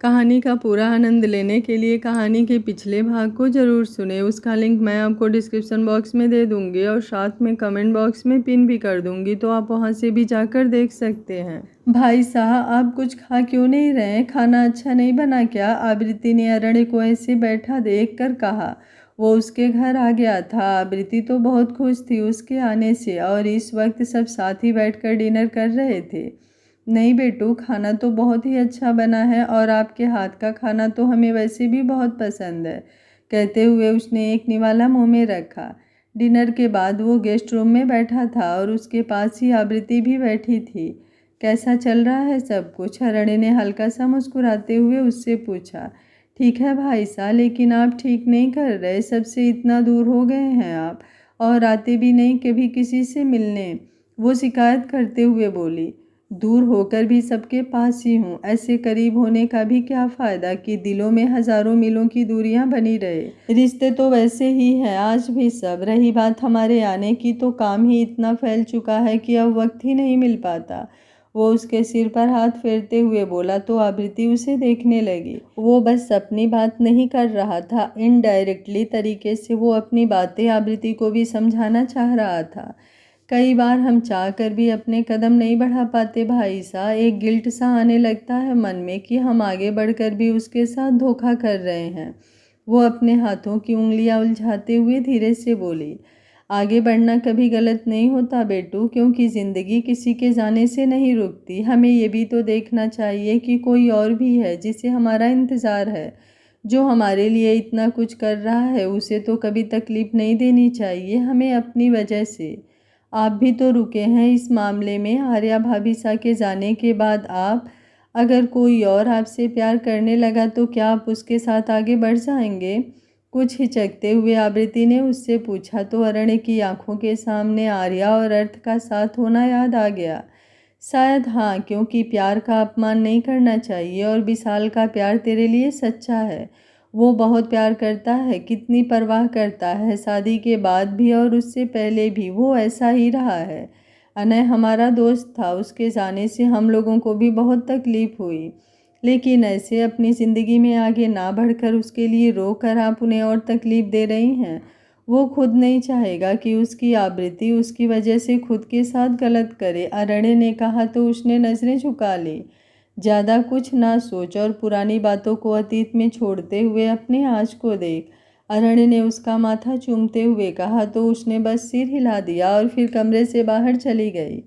कहानी का पूरा आनंद लेने के लिए कहानी के पिछले भाग को ज़रूर सुने। उसका लिंक मैं आपको डिस्क्रिप्शन बॉक्स में दे दूंगी और साथ में कमेंट बॉक्स में पिन भी कर दूंगी, तो आप वहां से भी जाकर देख सकते हैं। भाई साहब, आप कुछ खा क्यों नहीं रहे? खाना अच्छा नहीं बना क्या? आवृत्ति ने अरण्य को ऐसे बैठा देख कर कहा। वो उसके घर आ गया था। आवृत्ति तो बहुत खुश थी उसके आने से और इस वक्त सब साथ ही बैठकर डिनर कर रहे थे। नहीं बेटू, खाना तो बहुत ही अच्छा बना है और आपके हाथ का खाना तो हमें वैसे भी बहुत पसंद है, कहते हुए उसने एक निवाला मुंह में रखा। डिनर के बाद वो गेस्ट रूम में बैठा था और उसके पास ही आवृत्ति भी बैठी थी। कैसा चल रहा है सब कुछ? अरण्य ने हल्का सा मुस्कुराते हुए उससे पूछा। ठीक है भाई साहब, लेकिन आप ठीक नहीं कर रहे। सबसे इतना दूर हो गए हैं आप और आते भी नहीं कभी किसी से मिलने, वो शिकायत करते हुए बोली। दूर होकर भी सबके पास ही हूँ, ऐसे करीब होने का भी क्या फ़ायदा कि दिलों में हज़ारों मीलों की दूरियां बनी रहे। रिश्ते तो वैसे ही हैं आज भी सब। रही बात हमारे आने की, तो काम ही इतना फैल चुका है कि अब वक्त ही नहीं मिल पाता। वो उसके सिर पर हाथ फेरते हुए बोला तो आवृत्ति उसे देखने लगी। वो बस अपनी बात नहीं कर रहा था, इनडायरेक्टली तरीके से वो अपनी बातें आवृत्ति को भी समझाना चाह रहा था। कई बार हम चाह कर भी अपने कदम नहीं बढ़ा पाते भाई साहब। एक गिल्ट सा आने लगता है मन में कि हम आगे बढ़कर भी उसके साथ धोखा कर रहे हैं। वो अपने हाथों की उंगलियां उलझाते हुए धीरे से बोली। आगे बढ़ना कभी गलत नहीं होता बेटू, क्योंकि ज़िंदगी किसी के जाने से नहीं रुकती। हमें ये भी तो देखना चाहिए कि कोई और भी है जिसे हमारा इंतज़ार है, जो हमारे लिए इतना कुछ कर रहा है। उसे तो कभी तकलीफ नहीं देनी चाहिए हमें अपनी वजह से। आप भी तो रुके हैं इस मामले में। आर्या भाभी सा के जाने के बाद आप, अगर कोई और आपसे प्यार करने लगा तो क्या आप उसके साथ आगे बढ़ जाएंगे? कुछ हिचकते हुए आवृत्ति ने उससे पूछा तो अरण्य की आंखों के सामने आर्या और अर्थ का साथ होना याद आ गया। शायद हाँ, क्योंकि प्यार का अपमान नहीं करना चाहिए और विशाल का प्यार तेरे लिए सच्चा है। वो बहुत प्यार करता है, कितनी परवाह करता है। शादी के बाद भी और उससे पहले भी वो ऐसा ही रहा है। अनय हमारा दोस्त था, उसके जाने से हम लोगों को भी बहुत तकलीफ हुई, लेकिन ऐसे अपनी ज़िंदगी में आगे ना बढ़कर उसके लिए रो कर आप उन्हें और तकलीफ दे रही हैं। वो खुद नहीं चाहेगा कि उसकी आवृत्ति उसकी वजह से खुद के साथ गलत करे, अरण्य ने कहा तो उसने नज़रें झुका ली। ज़्यादा कुछ ना सोच और पुरानी बातों को अतीत में छोड़ते हुए अपने आज को देख, अरण्य ने उसका माथा चूमते हुए कहा तो उसने बस सिर हिला दिया और फिर कमरे से बाहर चली गई।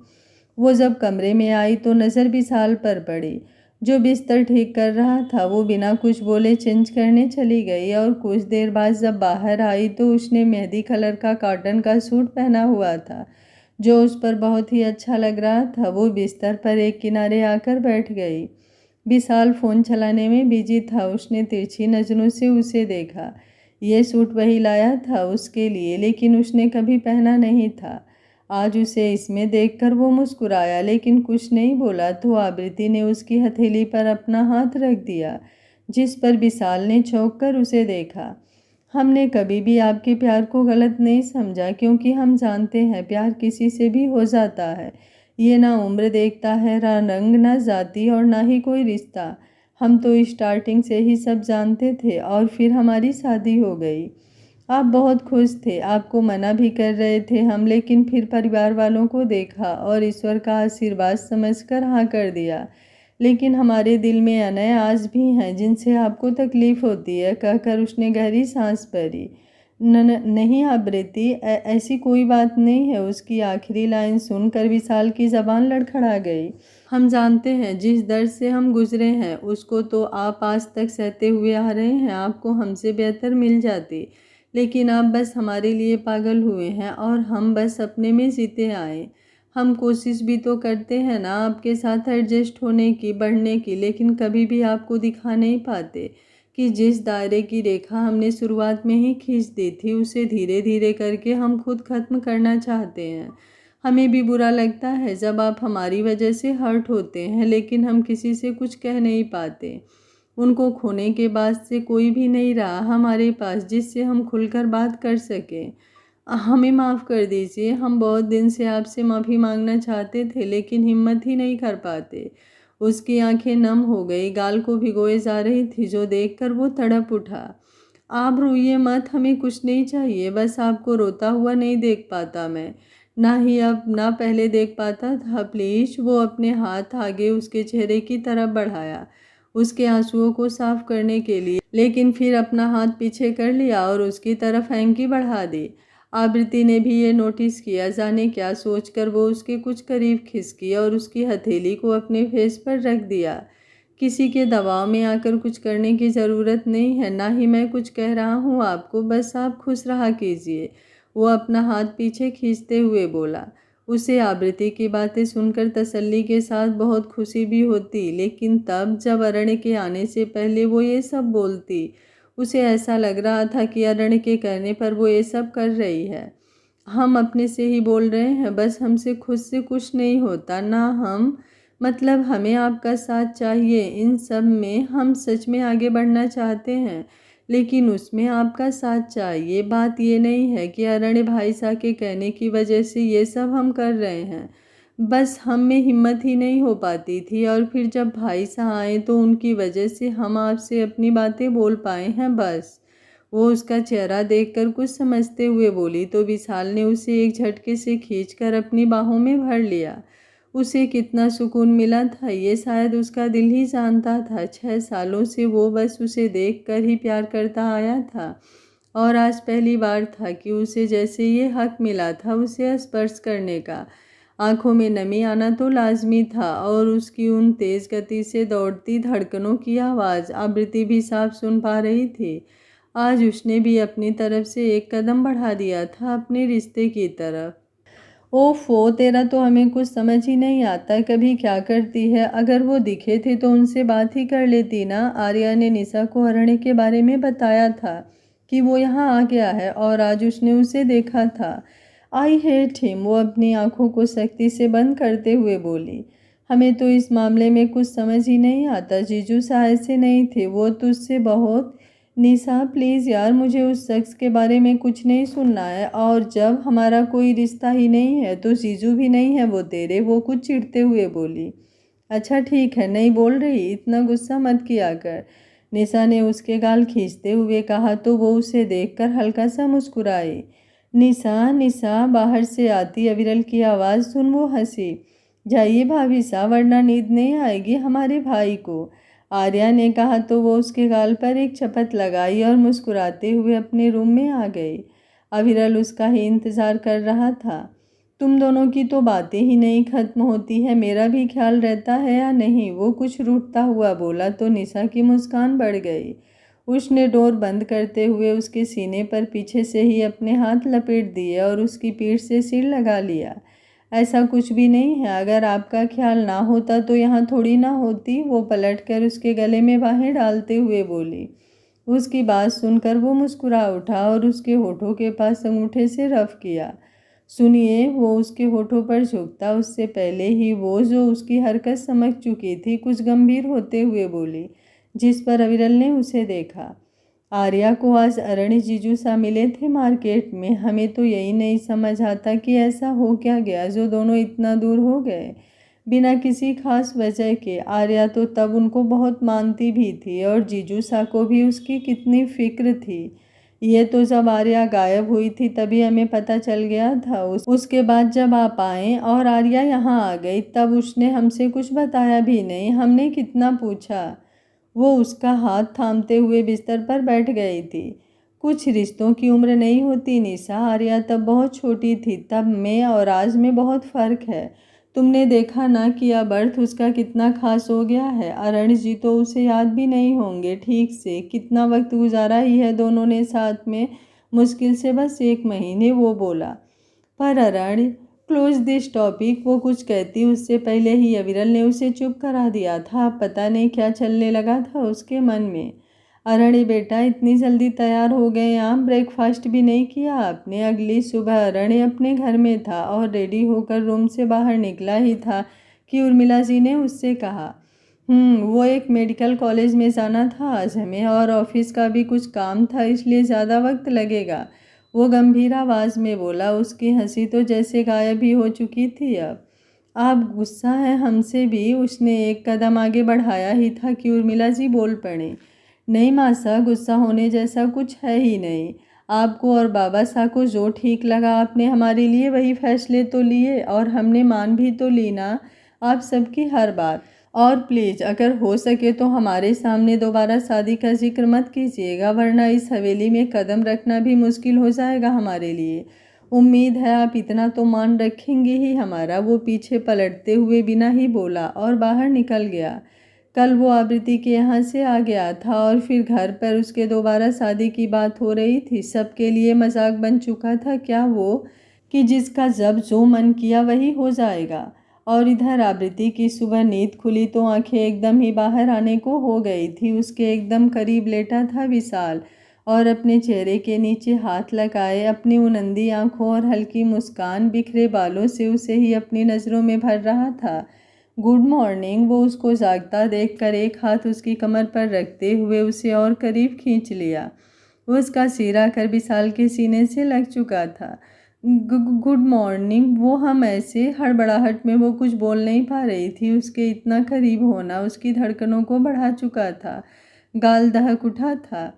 वो जब कमरे में आई तो नज़र विशाल पर पड़ी, जो बिस्तर ठीक कर रहा था। वो बिना कुछ बोले चेंज करने चली गई और कुछ देर बाद जब बाहर आई तो उसने मेहंदी कलर का कॉटन का सूट पहना हुआ था, जो उस पर बहुत ही अच्छा लग रहा था। वो बिस्तर पर एक किनारे आकर बैठ गई। विशाल फ़ोन चलाने में बिजी था। उसने तिरछी नज़रों से उसे देखा। ये सूट वही लाया था उसके लिए, लेकिन उसने कभी पहना नहीं था। आज उसे इसमें देखकर वो मुस्कुराया, लेकिन कुछ नहीं बोला। तो आवृत्ति ने उसकी हथेली पर अपना हाथ रख दिया, जिस पर विशाल ने चौंक कर उसे देखा। हमने कभी भी आपके प्यार को गलत नहीं समझा, क्योंकि हम जानते हैं प्यार किसी से भी हो जाता है। ये ना उम्र देखता है, ना रंग, ना जाति और ना ही कोई रिश्ता। हम तो स्टार्टिंग से ही सब जानते थे और फिर हमारी शादी हो गई। आप बहुत खुश थे, आपको मना भी कर रहे थे हम, लेकिन फिर परिवार वालों को देखा और ईश्वर का आशीर्वाद समझकर हाँ कर दिया। लेकिन हमारे दिल में अनय आज भी हैं जिनसे आपको तकलीफ होती है, कहकर उसने गहरी सांस भरी। नहीं आवृत्ति, ऐसी कोई बात नहीं है। उसकी आखिरी लाइन सुनकर विशाल की जबान लड़खड़ा गई। हम जानते हैं जिस दर्द से हम गुजरे हैं उसको तो आप आज तक सहते हुए आ रहे हैं। आपको हमसे बेहतर मिल जाती, लेकिन आप बस हमारे लिए पागल हुए हैं और हम बस अपने में जीते आए। हम कोशिश भी तो करते हैं ना आपके साथ एडजस्ट होने की, बढ़ने की, लेकिन कभी भी आपको दिखा नहीं पाते कि जिस दायरे की रेखा हमने शुरुआत में ही खींच दी थी, उसे धीरे धीरे करके हम खुद खत्म करना चाहते हैं। हमें भी बुरा लगता है जब आप हमारी वजह से हर्ट होते हैं, लेकिन हम किसी से कुछ कह नहीं पाते। उनको खोने के बाद से कोई भी नहीं रहा हमारे पास जिससे हम खुलकर बात कर सकें। हमें माफ़ कर दीजिए, हम बहुत दिन से आपसे माफ़ी मांगना चाहते थे, लेकिन हिम्मत ही नहीं कर पाते। उसकी आंखें नम हो गई, गाल को भिगोए जा रही थी, जो देखकर वो तड़प उठा। आप रोइए मत, हमें कुछ नहीं चाहिए, बस आपको रोता हुआ नहीं देख पाता मैं, ना ही अब ना पहले देख पाता था। प्लीज। वो अपने हाथ आगे उसके चेहरे की तरफ बढ़ाया उसके आंसुओं को साफ करने के लिए, लेकिन फिर अपना हाथ पीछे कर लिया और उसकी तरफ हैंकी बढ़ा दी। आवृत्ति ने भी ये नोटिस किया। जाने क्या सोचकर वो उसके कुछ करीब खिसकी और उसकी हथेली को अपने फेस पर रख दिया। किसी के दबाव में आकर कुछ करने की ज़रूरत नहीं है, ना ही मैं कुछ कह रहा हूँ आपको, बस आप खुश रहा कीजिए। वो अपना हाथ पीछे खींचते हुए बोला। उसे आवृत्ति की बातें सुनकर तसल्ली के साथ बहुत खुशी भी होती, लेकिन तब जब अरण्य के आने से पहले वो ये सब बोलती, उसे ऐसा लग रहा था कि अरण्य के कहने पर वो ये सब कर रही है। हम अपने से ही बोल रहे हैं, बस हमसे खुद से कुछ नहीं होता ना। हम मतलब हमें आपका साथ चाहिए इन सब में। हम सच में आगे बढ़ना चाहते हैं, लेकिन उसमें आपका साथ चाहिए। बात ये नहीं है कि अरण्य भाई साहब के कहने की वजह से ये सब हम कर रहे हैं, बस हम में हिम्मत ही नहीं हो पाती थी, और फिर जब भाई साहब आए तो उनकी वजह से हम आपसे अपनी बातें बोल पाए हैं, बस। वो उसका चेहरा देखकर कुछ समझते हुए बोली तो विशाल ने उसे एक झटके से खींचकर अपनी बाहों में भर लिया। उसे कितना सुकून मिला था ये शायद उसका दिल ही जानता था। 6 सालों से वो बस उसे देखकर ही प्यार करता आया था, और आज पहली बार था कि उसे जैसे ये हक मिला था उसे स्पर्श करने का। आंखों में नमी आना तो लाजमी था, और उसकी उन तेज गति से दौड़ती धड़कनों की आवाज़ आवृत्ति भी साफ सुन पा रही थी। आज उसने भी अपनी तरफ से एक कदम बढ़ा दिया था अपने रिश्ते की तरफ। ओफो, तेरा तो हमें कुछ समझ ही नहीं आता, कभी क्या करती है। अगर वो दिखे थे तो उनसे बात ही कर लेती ना। आर्या ने निशा को अरण्य के बारे में बताया था कि वो यहाँ आ गया है, और आज उसने उसे देखा था। आई हेट हिम, वो अपनी आंखों को सख्ती से बंद करते हुए बोली। हमें तो इस मामले में कुछ समझ ही नहीं आता। जीजू शायद से नहीं थे, वो तुझसे बहुत। निशा प्लीज़ यार, मुझे उस शख्स के बारे में कुछ नहीं सुनना है, और जब हमारा कोई रिश्ता ही नहीं है तो जीजू भी नहीं है वो तेरे। वो कुछ चिढ़ते हुए बोली। अच्छा ठीक है, नहीं बोल रही, इतना गुस्सा मत किया कर, निशा ने उसके गाल खींचते हुए कहा तो वो उसे देखकर हल्का सा मुस्कुराई। निशा निशा, बाहर से आती अविरल की आवाज़ सुन वो हंसी। जाइए भाभी साहब, वरना नींद नहीं आएगी हमारे भाई को, आर्या ने कहा तो वो उसके गाल पर एक चपत लगाई और मुस्कुराते हुए अपने रूम में आ गई। अविरल उसका ही इंतज़ार कर रहा था। तुम दोनों की तो बातें ही नहीं खत्म होती है, मेरा भी ख्याल रहता है या नहीं, वो कुछ रूठता हुआ बोला तो निशा की मुस्कान बढ़ गई। उसने डोर बंद करते हुए उसके सीने पर पीछे से ही अपने हाथ लपेट दिए और उसकी पीठ से सिर लगा लिया। ऐसा कुछ भी नहीं है, अगर आपका ख्याल ना होता तो यहाँ थोड़ी ना होती, वो पलटकर उसके गले में बाहें डालते हुए बोली। उसकी बात सुनकर वो मुस्कुरा उठा और उसके होठों के पास अंगूठे से रफ किया। सुनिए, वो उसके होठों पर झुकता उससे पहले ही वो जो उसकी हरकत समझ चुकी थी कुछ गंभीर होते हुए बोली, जिस पर अविरल ने उसे देखा। आर्या को आज अरण्य जीजू सा मिले थे मार्केट में। हमें तो यही नहीं समझ आता कि ऐसा हो क्या गया जो दोनों इतना दूर हो गए बिना किसी खास वजह के। आर्या तो तब उनको बहुत मानती भी थी, और जीजू सा को भी उसकी कितनी फिक्र थी। ये तो जब आर्या गायब हुई थी तभी हमें पता चल गया था। उसके बाद जब आप आए और आर्या यहाँ आ गई तब उसने हमसे कुछ बताया भी नहीं। हमने कितना पूछा। वो उसका हाथ थामते हुए बिस्तर पर बैठ गई थी। कुछ रिश्तों की उम्र नहीं होती निशा, आर्या तब बहुत छोटी थी, तब में और आज में बहुत फ़र्क है। तुमने देखा ना कि अब अर्थ उसका कितना खास हो गया है। अरण्य जी तो उसे याद भी नहीं होंगे ठीक से, कितना वक्त गुजारा ही है दोनों ने साथ में, मुश्किल से बस 1 महीने, वो बोला। पर अरण्य, क्लोज दिस टॉपिक, वो कुछ कहती उससे पहले ही अविरल ने उसे चुप करा दिया था। पता नहीं क्या चलने लगा था उसके मन में। अरण्य बेटा, इतनी जल्दी तैयार हो गए आप? ब्रेकफास्ट भी नहीं किया आपने? अगली सुबह अरण्य अपने घर में था और रेडी होकर रूम से बाहर निकला ही था कि उर्मिला जी ने उससे कहा, वो एक मेडिकल कॉलेज में जाना था आज हमें, और ऑफिस का भी कुछ काम था, इसलिए ज़्यादा वक्त लगेगा, वो गंभीर आवाज़ में बोला। उसकी हंसी तो जैसे गायब ही हो चुकी थी अब। आप गुस्सा है हमसे भी? उसने एक कदम आगे बढ़ाया ही था कि उर्मिला जी बोल पड़े। नहीं मासा, गुस्सा होने जैसा कुछ है ही नहीं। आपको और बाबा साहब को जो ठीक लगा आपने हमारे लिए वही फैसले तो लिए और हमने मान भी तो ली ना आप सबकी हर बात। और प्लीज़ अगर हो सके तो हमारे सामने दोबारा शादी का जिक्र मत कीजिएगा, वरना इस हवेली में कदम रखना भी मुश्किल हो जाएगा हमारे लिए। उम्मीद है आप इतना तो मान रखेंगे ही हमारा। वो पीछे पलटते हुए बिना ही बोला और बाहर निकल गया। कल वो आवृत्ति के यहाँ से आ गया था और फिर घर पर उसके दोबारा शादी की बात हो रही थी। सबके लिए मजाक बन चुका था क्या वो, कि जिसका जब जो मन किया वही हो जाएगा। और इधर आवृत्ति की सुबह नींद खुली तो आंखें एकदम ही बाहर आने को हो गई थी। उसके एकदम करीब लेटा था विशाल और अपने चेहरे के नीचे हाथ लगाए अपनी उनंदी आंखों और हल्की मुस्कान बिखरे बालों से उसे ही अपनी नज़रों में भर रहा था। Good morning. वो उसको जागता देखकर एक हाथ उसकी कमर पर रखते हुए उसे और करीब खींच लिया। वो उसका सिर आकर विशाल के सीने से लग चुका था। Good morning. वो हम ऐसे हड़बड़ाहट में वो कुछ बोल नहीं पा रही थी। उसके इतना करीब होना उसकी धड़कनों को बढ़ा चुका था। गाल दहक उठा था।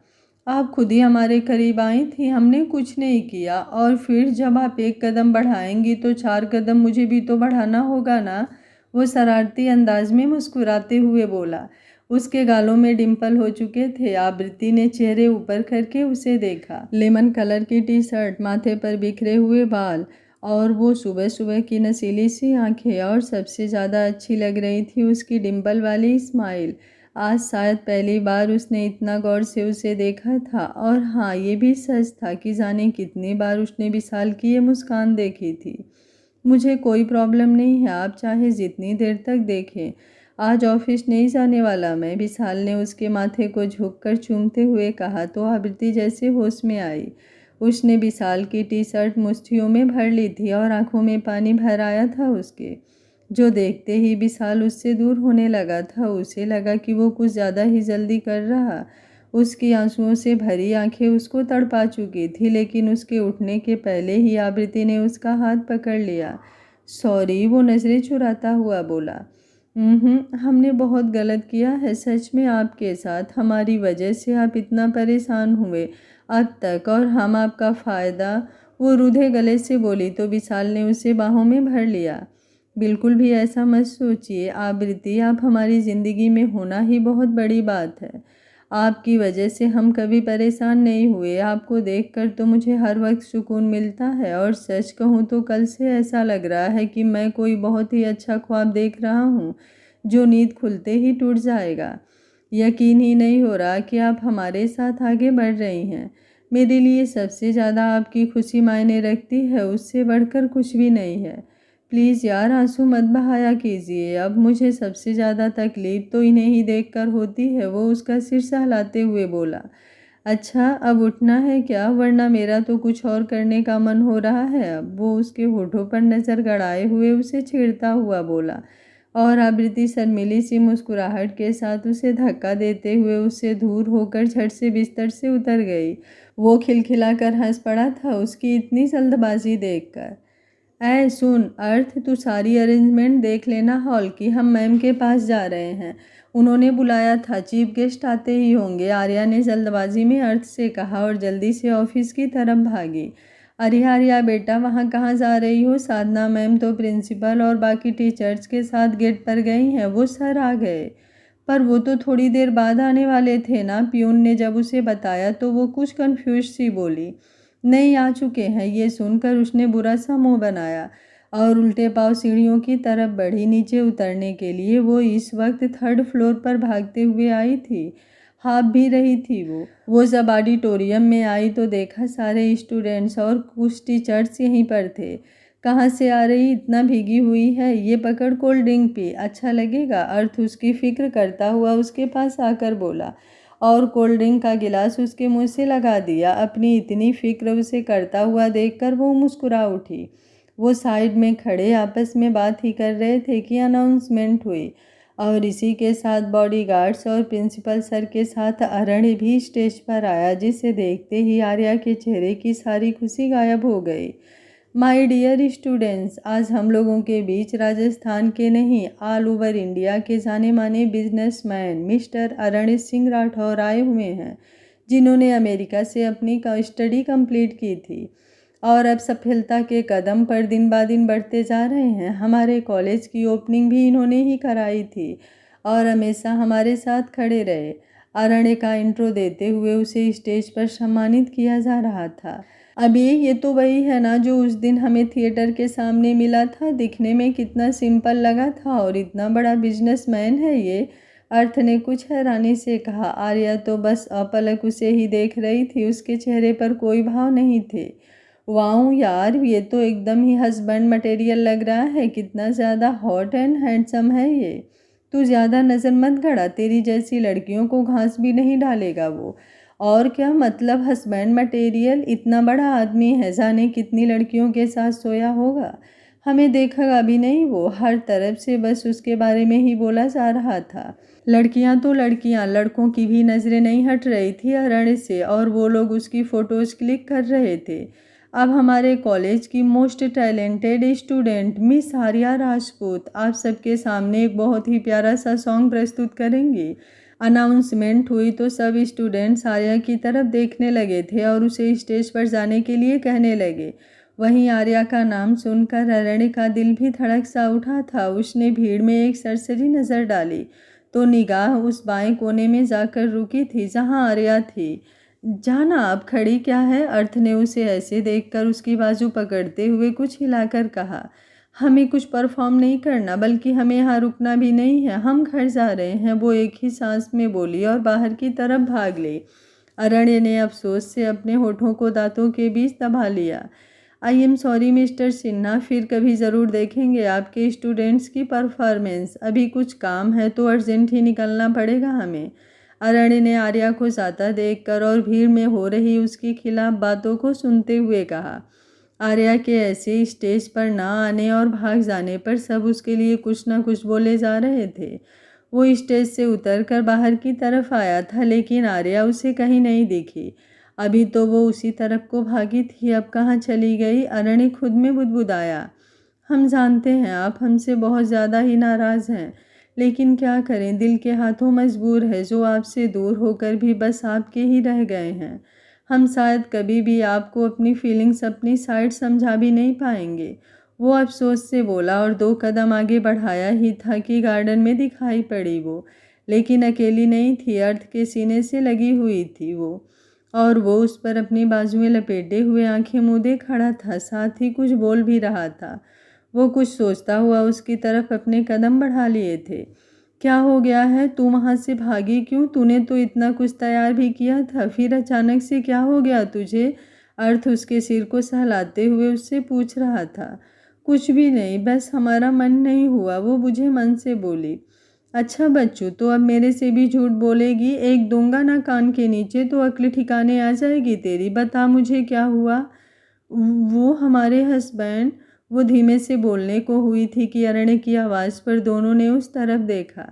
आप खुद ही हमारे करीब आई थी, हमने कुछ नहीं किया। और फिर जब आप एक कदम बढ़ाएंगी तो 4 कदम मुझे भी तो बढ़ाना होगा ना। वो शरारती अंदाज में मुस्कुराते हुए बोला। उसके गालों में डिंपल हो चुके थे। आवृत्ति ने चेहरे ऊपर करके उसे देखा। लेमन कलर की टी शर्ट, माथे पर बिखरे हुए बाल और वो सुबह सुबह की नसीली सी आंखें, और सबसे ज़्यादा अच्छी लग रही थी उसकी डिंपल वाली स्माइल। आज शायद पहली बार उसने इतना गौर से उसे देखा था। और हाँ, ये भी सच था कि जाने कितनी बार उसने विशाल की ये मुस्कान देखी थी। मुझे कोई प्रॉब्लम नहीं है, आप चाहे जितनी देर तक देखें। आज ऑफिस नहीं जाने वाला मैं, विशाल ने उसके माथे को झुककर चूमते हुए कहा तो आवृत्ति जैसे होश में आई। उसने विशाल की टी शर्ट मुट्ठियों में भर ली थी और आंखों में पानी भर आया था उसके, जो देखते ही विशाल उससे दूर होने लगा था। उसे लगा कि वो कुछ ज़्यादा ही जल्दी कर रहा। उसकी आंसुओं से भरी आंखें उसको तड़पा चुकी थी, लेकिन उसके उठने के पहले ही आवृत्ति ने उसका हाथ पकड़ लिया। सॉरी, वो नज़रें चुराता हुआ बोला। हमने बहुत गलत किया है सच में आपके साथ। हमारी वजह से आप इतना परेशान हुए अब तक, और हम आपका फ़ायदा। वो रूधे गले से बोली तो विशाल ने उसे बाहों में भर लिया। बिल्कुल भी ऐसा मत सोचिए आवृत्ति, आप हमारी ज़िंदगी में होना ही बहुत बड़ी बात है। आपकी वजह से हम कभी परेशान नहीं हुए। आपको देखकर तो मुझे हर वक्त सुकून मिलता है, और सच कहूँ तो कल से ऐसा लग रहा है कि मैं कोई बहुत ही अच्छा ख्वाब देख रहा हूँ जो नींद खुलते ही टूट जाएगा। यकीन ही नहीं हो रहा कि आप हमारे साथ आगे बढ़ रही हैं। मेरे लिए सबसे ज़्यादा आपकी खुशी मायने रखती है, उससे बढ़कर कुछ भी नहीं है। प्लीज़ यार, आंसू मत बहाया कीजिए। अब मुझे सबसे ज़्यादा तकलीफ़ तो इन्हें ही देखकर होती है। वो उसका सिर सहलाते हुए बोला। अच्छा, अब उठना है क्या? वरना मेरा तो कुछ और करने का मन हो रहा है अब। वो उसके होठों पर नज़र गड़ाए हुए उसे छेड़ता हुआ बोला, और आवृत्ति शर्मीली सी मुस्कुराहट के साथ उसे धक्का देते हुए उससे दूर होकर झट से बिस्तर से उतर गई। वो खिलखिलाकर हंस पड़ा था उसकी इतनी जल्दबाजी देखकर। ऐ सुन अर्थ, तू सारी अरेंजमेंट देख लेना हॉल की, हम मैम के पास जा रहे हैं। उन्होंने बुलाया था, चीफ गेस्ट आते ही होंगे। आर्या ने जल्दबाजी में अर्थ से कहा और जल्दी से ऑफिस की तरफ भागी। अरे आर्या बेटा, वहाँ कहाँ जा रही हो? साधना मैम तो प्रिंसिपल और बाकी टीचर्स के साथ गेट पर गई हैं। वो सर आ गए, पर वो तो थोड़ी देर बाद आने वाले थे ना। प्यून ने जब उसे बताया तो वो कुछ कंफ्यूज सी बोली। नहीं, आ चुके हैं। ये सुनकर उसने बुरा सा मुंह बनाया और उल्टे पांव सीढ़ियों की तरफ बढ़ी। नीचे उतरने के लिए वो इस वक्त 3rd फ्लोर पर भागते हुए आई थी। हाँफ भी रही थी वो जब ऑडिटोरियम में आई तो देखा सारे स्टूडेंट्स और कुछ टीचर्स यहीं पर थे। कहाँ से आ रही, इतना भीगी हुई है? ये पकड़, कोल्ड ड्रिंक पी, अच्छा लगेगा। अर्थ उसकी फिक्र करता हुआ उसके पास आकर बोला और कोल्ड ड्रिंक का गिलास उसके मुंह से लगा दिया। अपनी इतनी फिक्र उसे करता हुआ देखकर वो मुस्कुरा उठी। वो साइड में खड़े आपस में बात ही कर रहे थे कि अनाउंसमेंट हुई, और इसी के साथ बॉडीगार्ड्स और प्रिंसिपल सर के साथ अरण्य भी स्टेज पर आया, जिसे देखते ही आर्या के चेहरे की सारी खुशी गायब हो गई। माय डियर स्टूडेंट्स, आज हम लोगों के बीच राजस्थान के नहीं ऑल ओवर इंडिया के जाने माने बिजनेसमैन मिस्टर अरणजीत सिंह राठौर आए हुए हैं, जिन्होंने अमेरिका से अपनी स्टडी कंप्लीट की थी और अब सफलता के कदम पर दिन ब दिन बढ़ते जा रहे हैं। हमारे कॉलेज की ओपनिंग भी इन्होंने ही कराई थी और हमेशा हमारे साथ खड़े रहे। अरण्य का इंट्रो देते हुए उसे स्टेज पर सम्मानित किया जा रहा था। अभी ये तो वही है ना जो उस दिन हमें थिएटर के सामने मिला था। दिखने में कितना सिंपल लगा था और इतना बड़ा बिजनेसमैन है ये। अर्थ ने कुछ हैरानी से कहा। आर्या तो बस अपलक उसे ही देख रही थी, उसके चेहरे पर कोई भाव नहीं थे। वाह यार, ये तो एकदम ही हस्बैंड मटेरियल लग रहा है। कितना ज़्यादा हॉट एंड हैंडसम है ये। तू ज़्यादा नज़र मत गड़ा, तेरी जैसी लड़कियों को घास भी नहीं डालेगा वो। और क्या मतलब हस्बैंड मटेरियल? इतना बड़ा आदमी है, जाने कितनी लड़कियों के साथ सोया होगा। हमें देखा भी नहीं वो, हर तरफ से बस उसके बारे में ही बोला जा रहा था। लड़कियां तो लड़कियां, लड़कों की भी नज़रें नहीं हट रही थी अरण्य से और वो लोग उसकी फ़ोटोज़ क्लिक कर रहे थे। अब हमारे कॉलेज की most talented student miss Arya Rajput आप सबके सामने एक बहुत ही प्यारा सा सॉन्ग प्रस्तुत करेंगी। अनाउंसमेंट हुई तो सब स्टूडेंट्स आर्या की तरफ देखने लगे थे और उसे स्टेज पर जाने के लिए कहने लगे। वहीं आर्या का नाम सुनकर अरण्य का दिल भी धड़क सा उठा था। उसने भीड़ में एक सरसरी नज़र डाली तो निगाह उस बाएं कोने में जाकर रुकी थी जहां आर्या थी। जाना, आप खड़ी क्या है? अर्थ ने उसे ऐसे देखकर उसकी बाजू पकड़ते हुए कुछ हिलाकर कहा। हमें कुछ परफॉर्म नहीं करना, बल्कि हमें यहाँ रुकना भी नहीं है, हम घर जा रहे हैं, वो एक ही सांस में बोली और बाहर की तरफ भाग गई। अरण्य ने अफसोस से अपने होठों को दांतों के बीच दबा लिया। I am sorry mister Sinha, फिर कभी ज़रूर देखेंगे आपके स्टूडेंट्स की परफॉर्मेंस। अभी कुछ काम है तो अर्जेंट ही निकलना पड़ेगा हमें। अरण्य ने आर्या को जाता देखकर और भीड़ में हो रही उसकी खिलाफ बातों को सुनते हुए कहा। आर्या के ऐसे स्टेज पर ना आने और भाग जाने पर सब उसके लिए कुछ ना कुछ बोले जा रहे थे। वो स्टेज से उतरकर बाहर की तरफ आया था, लेकिन आर्या उसे कहीं नहीं दिखी। अभी तो वो उसी तरफ को भागी थी, अब कहाँ चली गई? अरण्य खुद में बुदबुदाया। हम जानते हैं आप हमसे बहुत ज़्यादा ही नाराज़ हैं, लेकिन क्या करें, दिल के हाथों मजबूर है जो आपसे दूर होकर भी बस आपके ही रह गए हैं। हम शायद कभी भी आपको अपनी फीलिंग्स अपनी साइड समझा भी नहीं पाएंगे। वो अफसोस से बोला और 2 कदम आगे बढ़ाया ही था कि गार्डन में दिखाई पड़ी वो, लेकिन अकेली नहीं थी, अर्थ के सीने से लगी हुई थी वो, और वो उस पर अपनी बाजुएं लपेटे हुए आंखें मूंदे खड़ा था, साथ ही कुछ बोल भी रहा था। वो कुछ सोचता हुआ उसकी तरफ अपने कदम बढ़ा लिए थे। क्या हो गया है? तू वहाँ से भागी क्यों? तूने तो इतना कुछ तैयार भी किया था, फिर अचानक से क्या हो गया तुझे? अर्थ उसके सिर को सहलाते हुए उससे पूछ रहा था। कुछ भी नहीं, बस हमारा मन नहीं हुआ, वो बुझे मन से बोली। अच्छा बच्चू, तो अब मेरे से भी झूठ बोलेगी? एक दूंगा ना कान के नीचे तो अक्ल ठिकाने आ जाएगी तेरी। बता मुझे क्या हुआ? वो हमारे हस्बैंड, वो धीमे से बोलने को हुई थी कि अरण्य की आवाज़ पर दोनों ने उस तरफ देखा।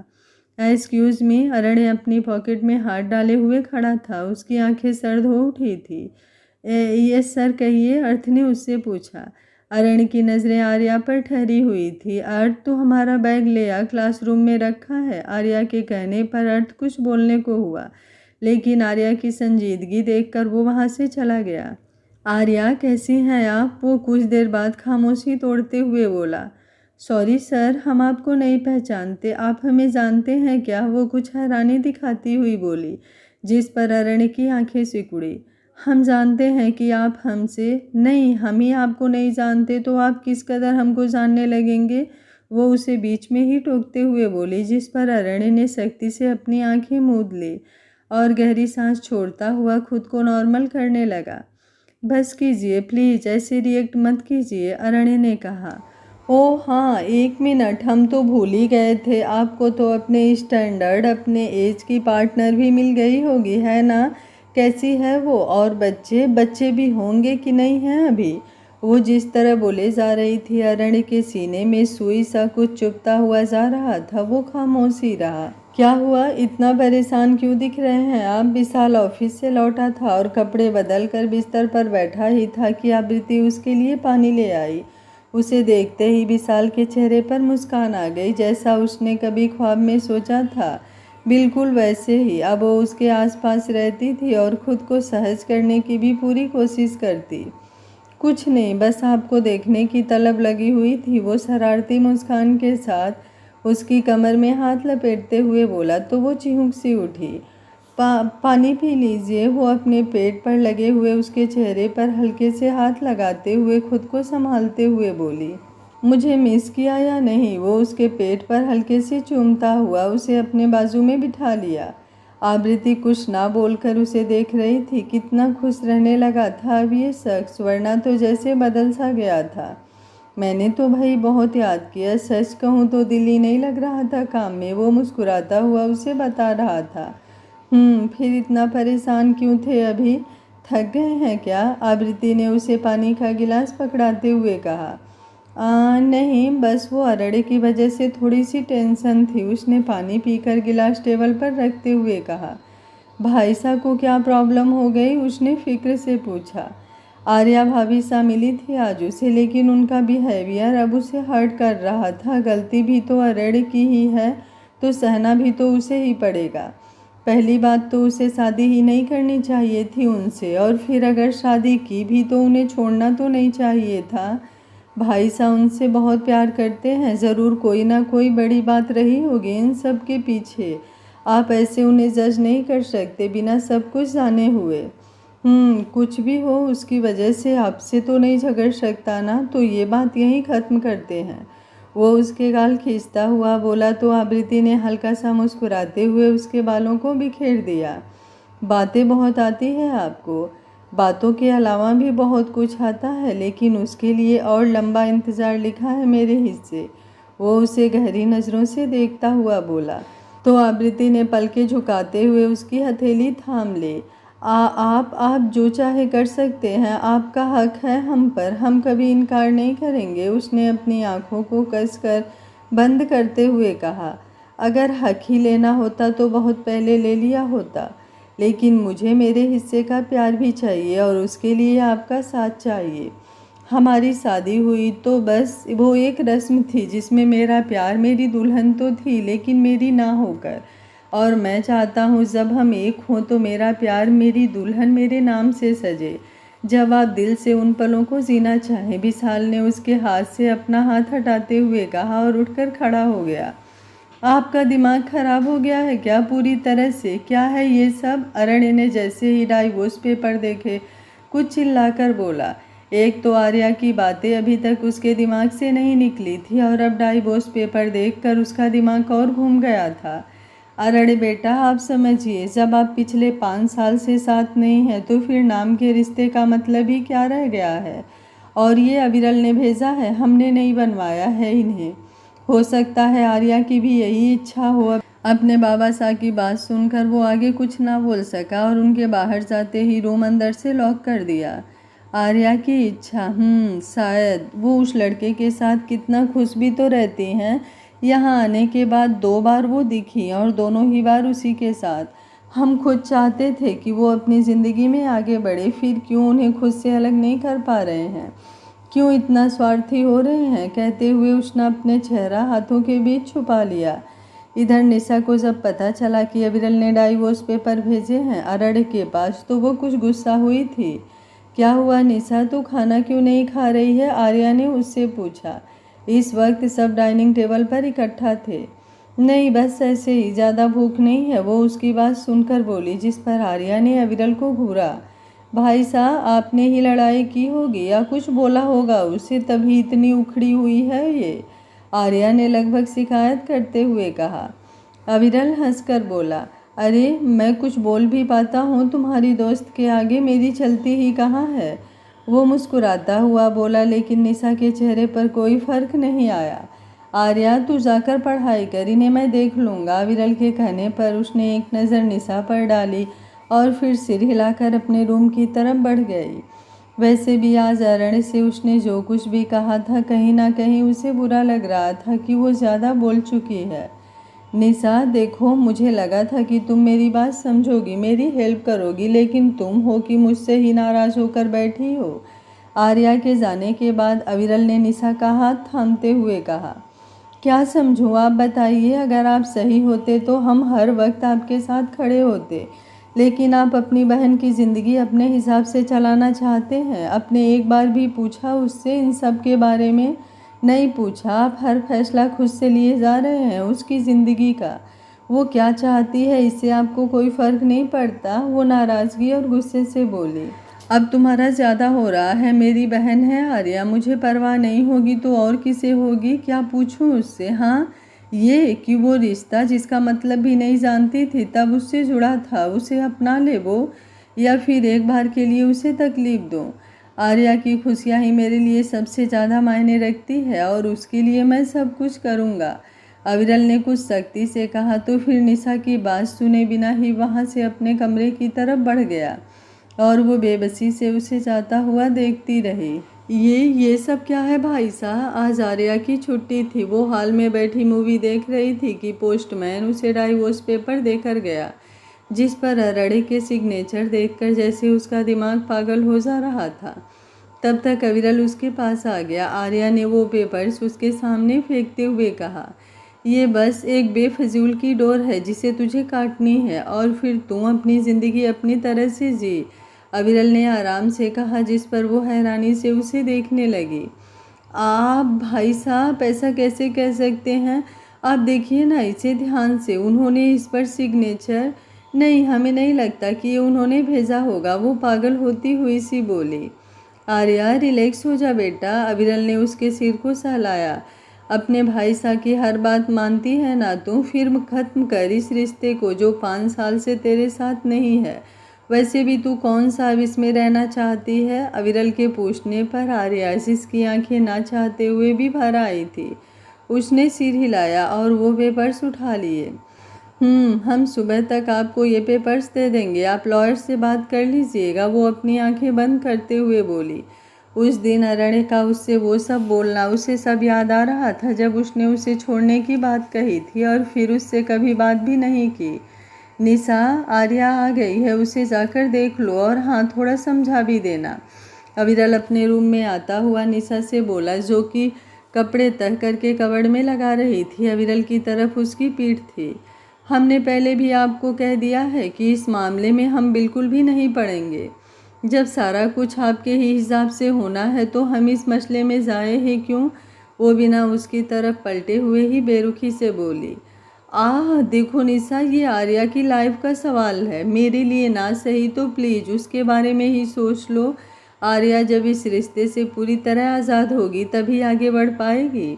एक्सक्यूज़ मी, अरण्य अपनी पॉकेट में हाथ डाले हुए खड़ा था, उसकी आंखें सर्द हो उठी थी। यस सर, कहिए, अर्थ ने उससे पूछा। अरण्य की नज़रें आर्या पर ठहरी हुई थी। अर्थ, तो हमारा बैग ले आ, क्लासरूम में रखा है। आर्या के कहने पर अर्थ कुछ बोलने को हुआ, लेकिन आर्या की संजीदगी देखकर वो वहाँ से चला गया। आर्या, कैसी हैं आप? वो कुछ देर बाद खामोशी तोड़ते हुए बोला। सॉरी सर, हम आपको नहीं पहचानते, आप हमें जानते हैं क्या? वो कुछ हैरानी दिखाती हुई बोली, जिस पर अरण्य की आंखें सिकुड़ी। हम जानते हैं कि आप हमसे नहीं, हम ही आपको नहीं जानते, तो आप किस कदर हमको जानने लगेंगे? वो उसे बीच में ही टोकते हुए बोली, जिस पर अरण्य ने सख्ती से अपनी आंखें मूंद ली और गहरी सांस छोड़ता हुआ खुद को नॉर्मल करने लगा। बस कीजिए प्लीज़, ऐसे रिएक्ट मत कीजिए, अरण्य ने कहा। ओह हाँ, 1 मिनट, हम तो भूल ही गए थे, आपको तो अपने स्टैंडर्ड अपने एज की पार्टनर भी मिल गई होगी, है ना? कैसी है वो? और बच्चे भी होंगे कि नहीं हैं अभी? वो जिस तरह बोले जा रही थी, अरण्य के सीने में सुई सा कुछ चुभता हुआ जा रहा था। वो खामोश ही रहा। क्या हुआ, इतना परेशान क्यों दिख रहे हैं आप? विशाल ऑफिस से लौटा था और कपड़े बदल कर बिस्तर पर बैठा ही था कि आबृति उसके लिए पानी ले आई। उसे देखते ही विशाल के चेहरे पर मुस्कान आ गई, जैसा उसने कभी ख्वाब में सोचा था। बिल्कुल वैसे ही अब वो उसके आसपास रहती थी और खुद को सहज करने की भी पूरी कोशिश करती। कुछ नहीं, बस आपको देखने की तलब लगी हुई थी, वो शरारती मुस्कान के साथ उसकी कमर में हाथ लपेटते हुए बोला तो वो चिहुक सी उठी। पानी पी लीजिए, वो अपने पेट पर लगे हुए उसके चेहरे पर हल्के से हाथ लगाते हुए खुद को संभालते हुए बोली। मुझे मिस किया या नहीं? वो उसके पेट पर हल्के से चूमता हुआ उसे अपने बाजू में बिठा लिया। आबृति कुछ ना बोलकर उसे देख रही थी। कितना खुश रहने लगा था अब ये शख्स, वरना तो जैसे बदल सा गया था। मैंने तो भाई बहुत याद किया, सच कहूँ तो दिल ही नहीं लग रहा था काम में, वो मुस्कुराता हुआ उसे बता रहा था। फिर इतना परेशान क्यों थे अभी? थक गए हैं क्या? आबृति ने उसे पानी का गिलास पकड़ाते हुए कहा। नहीं, बस वो अरड़े की वजह से थोड़ी सी टेंशन थी, उसने पानी पीकर गिलास टेबल पर रखते हुए कहा। भाई साहब को क्या प्रॉब्लम हो गई? उसने फिक्र से पूछा। आर्या भाभी सा मिली थी आज उसे, लेकिन उनका बिहेवियर अब उसे हर्ट कर रहा था। गलती भी तो अरड़ की ही है, तो सहना भी तो उसे ही पड़ेगा। पहली बात तो उसे शादी ही नहीं करनी चाहिए थी उनसे, और फिर अगर शादी की भी तो उन्हें छोड़ना तो नहीं चाहिए था। भाई साहब उनसे बहुत प्यार करते हैं, ज़रूर कोई ना कोई बड़ी बात रही होगी इन सब के पीछे। आप ऐसे उन्हें जज नहीं कर सकते बिना सब कुछ जाने हुए। कुछ भी हो, उसकी वजह से आपसे तो नहीं झगड़ सकता ना, तो ये बात यहीं ख़त्म करते हैं। वो उसके गाल खींचता हुआ बोला तो आबृति ने हल्का सा मुस्कुराते हुए उसके बालों को बिखेर दिया। बातें बहुत आती है आपको? बातों के अलावा भी बहुत कुछ आता है, लेकिन उसके लिए और लंबा इंतज़ार लिखा है मेरे हिस्से। वो उसे गहरी नज़रों से देखता हुआ बोला तो आबृति ने पलकें झुकाते हुए उसकी हथेली थाम ले। आप जो चाहे कर सकते हैं, आपका हक है हम पर, हम कभी इनकार नहीं करेंगे, उसने अपनी आंखों को कसकर बंद करते हुए कहा। अगर हक ही लेना होता तो बहुत पहले ले लिया होता, लेकिन मुझे मेरे हिस्से का प्यार भी चाहिए और उसके लिए आपका साथ चाहिए। हमारी शादी हुई तो बस वो एक रस्म थी जिसमें मेरा प्यार, मेरी दुल्हन तो थी लेकिन मेरी ना होकर, और मैं चाहता हूँ जब हम एक हों तो मेरा प्यार, मेरी दुल्हन मेरे नाम से सजे। जब आप दिल से उन पलों को जीना चाहें। विशाल ने उसके हाथ से अपना हाथ हटाते हुए कहा और उठकर खड़ा हो गया। आपका दिमाग खराब हो गया है क्या पूरी तरह से? क्या है ये सब? अरण्य ने जैसे ही डाइवोर्स पेपर देखे कुछ चिल्लाकर बोला। एक तो आर्या की बातें अभी तक उसके दिमाग से नहीं निकली थी और अब डाइवोर्स पेपर देखकर उसका दिमाग और घूम गया था। अरे बेटा, आप समझिए, जब आप पिछले 5 साल से साथ नहीं हैं तो फिर नाम के रिश्ते का मतलब ही क्या रह गया है? और ये अविरल ने भेजा है, हमने नहीं बनवाया है इन्हें। हो सकता है आर्या की भी यही इच्छा हो। अपने बाबा साहब की बात सुनकर वो आगे कुछ ना बोल सका और उनके बाहर जाते ही रूम अंदर से लॉक कर दिया। आर्या की इच्छा, शायद वो उस लड़के के साथ कितना खुश भी तो रहती हैं। यहाँ आने के बाद 2 बार वो दिखी और दोनों ही बार उसी के साथ। हम खुद चाहते थे कि वो अपनी ज़िंदगी में आगे बढ़े, फिर क्यों उन्हें खुद से अलग नहीं कर पा रहे हैं? क्यों इतना स्वार्थी हो रहे हैं? कहते हुए उसने अपने चेहरा हाथों के बीच छुपा लिया। इधर निशा को जब पता चला कि अविरल ने डाइवोर्स पेपर भेजे हैं अरड़ के पास, तो वो कुछ गुस्सा हुई थी। क्या हुआ निशा, तू खाना क्यों नहीं खा रही है? आर्या ने उससे पूछा। इस वक्त सब डाइनिंग टेबल पर इकट्ठा थे। नहीं, बस ऐसे ही, ज़्यादा भूख नहीं है, वो उसकी बात सुनकर बोली, जिस पर आर्या ने अविरल को घूरा। भाई साहब, आपने ही लड़ाई की होगी या कुछ बोला होगा उसे, तभी इतनी उखड़ी हुई है ये, आर्या ने लगभग शिकायत करते हुए कहा। अविरल हंसकर बोला, अरे मैं कुछ बोल भी पाता हूँ तुम्हारी दोस्त के आगे, मेरी चलती ही कहाँ है? वो मुस्कुराता हुआ बोला, लेकिन निशा के चेहरे पर कोई फर्क नहीं आया। आर्या, तू जाकर पढ़ाई कर, इन्हें मैं देख लूँगा। विरल के कहने पर उसने एक नज़र निशा पर डाली और फिर सिर हिलाकर अपने रूम की तरफ बढ़ गई। वैसे भी आज अरण्य से उसने जो कुछ भी कहा था, कहीं ना कहीं उसे बुरा लग रहा था कि वो ज़्यादा बोल चुकी है। निशा देखो, मुझे लगा था कि तुम मेरी बात समझोगी, मेरी हेल्प करोगी, लेकिन तुम हो कि मुझसे ही नाराज़ होकर बैठी हो। आर्या के जाने के बाद अविरल ने निशा का हाथ थामते हुए कहा, क्या समझूं, आप बताइए। अगर आप सही होते तो हम हर वक्त आपके साथ खड़े होते, लेकिन आप अपनी बहन की ज़िंदगी अपने हिसाब से चलाना चाहते हैं। आपने एक बार भी पूछा उससे इन सब के बारे में? नहीं पूछा। आप हर फैसला खुद से लिए जा रहे हैं उसकी ज़िंदगी का। वो क्या चाहती है इससे आपको कोई फ़र्क नहीं पड़ता। वो नाराज़गी और गुस्से से बोली, अब तुम्हारा ज़्यादा हो रहा है। मेरी बहन है आर्या, मुझे परवाह नहीं होगी तो और किसे होगी? क्या पूछूं उससे? हाँ, ये कि वो रिश्ता जिसका मतलब भी नहीं जानती थी तब उससे जुड़ा था, उसे अपना ले वो, या फिर एक बार के लिए उसे तकलीफ़ दूँ। आर्या की खुशियाँ ही मेरे लिए सबसे ज़्यादा मायने रखती है और उसके लिए मैं सब कुछ करूँगा। अविरल ने कुछ सख्ती से कहा तो फिर निशा की बात सुने बिना ही वहाँ से अपने कमरे की तरफ बढ़ गया और वो बेबसी से उसे जाता हुआ देखती रही। ये सब क्या है भाई साहब? आज आर्या की छुट्टी थी। वो हॉल में बैठी मूवी देख रही थी कि पोस्टमैन उसे डाइवोर्स पेपर देकर गया, जिस पर अरड़े के सिग्नेचर देखकर जैसे उसका दिमाग पागल हो जा रहा था। तब तक अविरल उसके पास आ गया। आर्या ने वो पेपर्स उसके सामने फेंकते हुए कहा, ये बस एक बेफजूल की डोर है जिसे तुझे काटनी है और फिर तू अपनी ज़िंदगी अपनी तरह से जी। अविरल ने आराम से कहा, जिस पर वो हैरानी से उसे देखने लगी। आप भाई साहब ऐसा कैसे कह सकते हैं? आप देखिए ना इसे ध्यान से, उन्होंने इस पर सिग्नेचर। नहीं, हमें नहीं लगता कि ये उन्होंने भेजा होगा, वो पागल होती हुई सी बोली। आर्या रिलैक्स हो जा बेटा, अविरल ने उसके सिर को सहलाया। अपने भाई साहब की हर बात मानती है ना तू? फिर खत्म कर इस रिश्ते को जो 5 साल से तेरे साथ नहीं है। वैसे भी तू कौन सा अब इसमें रहना चाहती है? अविरल के पूछने पर आर्या, जिसकी आंखें ना चाहते हुए भी भर आई थी, उसने सिर हिलाया और वो पेपर्स उठा लिए। हम सुबह तक आपको ये पेपर्स दे देंगे, आप लॉयर से बात कर लीजिएगा, वो अपनी आंखें बंद करते हुए बोली। उस दिन अरण्य का उससे वो सब बोलना उसे सब याद आ रहा था जब उसने उसे छोड़ने की बात कही थी और फिर उससे कभी बात भी नहीं की। निशा, आर्या आ गई है, उसे जाकर देख लो और हाँ, थोड़ा समझा भी देना। अविरल अपने रूम में आता हुआ निशा से बोला, जो कि कपड़े तह करके कबर्ड में लगा रही थी। अविरल की तरफ उसकी पीठ थी। हमने पहले भी आपको कह दिया है कि इस मामले में हम बिल्कुल भी नहीं पड़ेंगे। जब सारा कुछ आपके ही हिसाब से होना है तो हम इस मसले में जाए ही क्यों? वो बिना उसकी तरफ पलटे हुए ही बेरुखी से बोली। देखो निशा, ये आर्या की लाइफ का सवाल है, मेरे लिए ना सही तो प्लीज़ उसके बारे में ही सोच लो। आर्या जब इस रिश्ते से पूरी तरह आज़ाद होगी तभी आगे बढ़ पाएगी।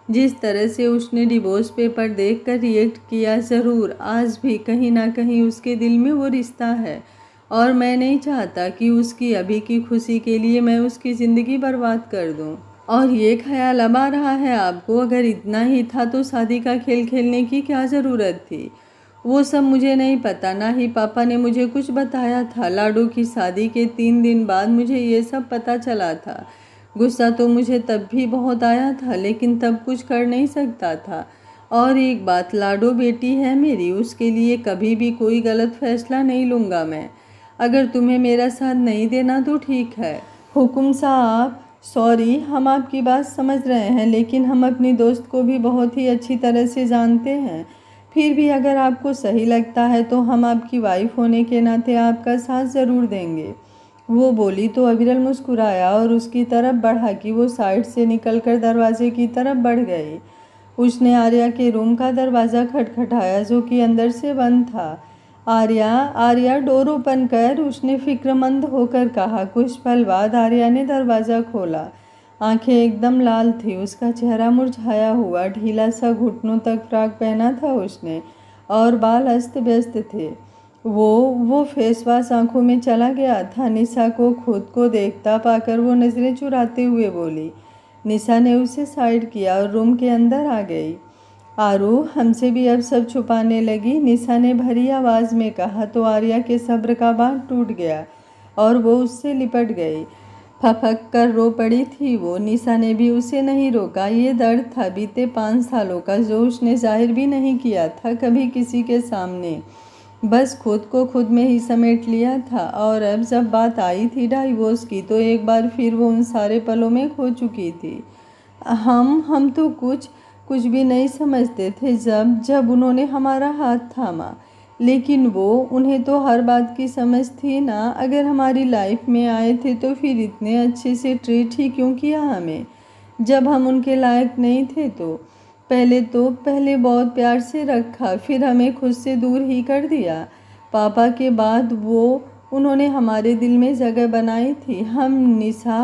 जिस तरह से उसने डिवोर्स पेपर देखकर रिएक्ट किया, ज़रूर आज भी कहीं ना कहीं उसके दिल में वो रिश्ता है और मैं नहीं चाहता कि उसकी अभी की खुशी के लिए मैं उसकी ज़िंदगी बर्बाद कर दूं। और ये ख्याल अब आ रहा है आपको? अगर इतना ही था तो शादी का खेल खेलने की क्या ज़रूरत थी? वो सब मुझे नहीं पता, ना ही पापा ने मुझे कुछ बताया था। लाडू की शादी के 3 दिन बाद मुझे ये सब पता चला था। गुस्सा तो मुझे तब भी बहुत आया था, लेकिन तब कुछ कर नहीं सकता था। और एक बात, लाडो बेटी है मेरी, उसके लिए कभी भी कोई गलत फैसला नहीं लूँगा मैं। अगर तुम्हें मेरा साथ नहीं देना तो ठीक है। हुकुम साहब, सॉरी, हम आपकी बात समझ रहे हैं, लेकिन हम अपनी दोस्त को भी बहुत ही अच्छी तरह से जानते हैं। फिर भी अगर आपको सही लगता है तो हम आपकी वाइफ होने के नाते आपका साथ ज़रूर देंगे। वो बोली तो अविरल मुस्कुराया और उसकी तरफ बढ़ा कि वो साइड से निकलकर दरवाजे की तरफ बढ़ गई। उसने आर्या के रूम का दरवाज़ा खटखटाया, जो कि अंदर से बंद था। आर्या, आर्या, डोर ओपन कर, उसने फिक्रमंद होकर कहा। कुछ पल बाद आर्या ने दरवाज़ा खोला। आंखें एकदम लाल थी, उसका चेहरा मुरझाया हुआ, ढीला सा घुटनों तक फ्रॉक पहना था उसने और बाल अस्त व्यस्त थे। वो फेस वॉश आंखों में चला गया था। निशा को खुद को देखता पाकर वो नज़रें चुराते हुए बोली। निशा ने उसे साइड किया और रूम के अंदर आ गई। आरू, हमसे भी अब सब छुपाने लगी, निशा ने भरी आवाज़ में कहा तो आर्या के सब्र का बांध टूट गया और वो उससे लिपट गई। फपक कर रो पड़ी थी वो। निशा ने भी उसे नहीं रोका। ये दर्द था बीते 5 सालों का, जो उसने जाहिर भी नहीं किया था कभी किसी के सामने, बस खुद को खुद में ही समेट लिया था। और अब जब बात आई थी डाइवोर्स की, तो एक बार फिर वो उन सारे पलों में खो चुकी थी। हम तो कुछ भी नहीं समझते थे जब जब उन्होंने हमारा हाथ थामा, लेकिन उन्हें तो हर बात की समझ थी ना। अगर हमारी लाइफ में आए थे तो फिर इतने अच्छे से ट्रीट ही क्यों किया हमें, जब हम उनके लायक नहीं थे। तो पहले बहुत प्यार से रखा, फिर हमें खुद से दूर ही कर दिया। पापा के बाद उन्होंने हमारे दिल में जगह बनाई थी। हम निशा,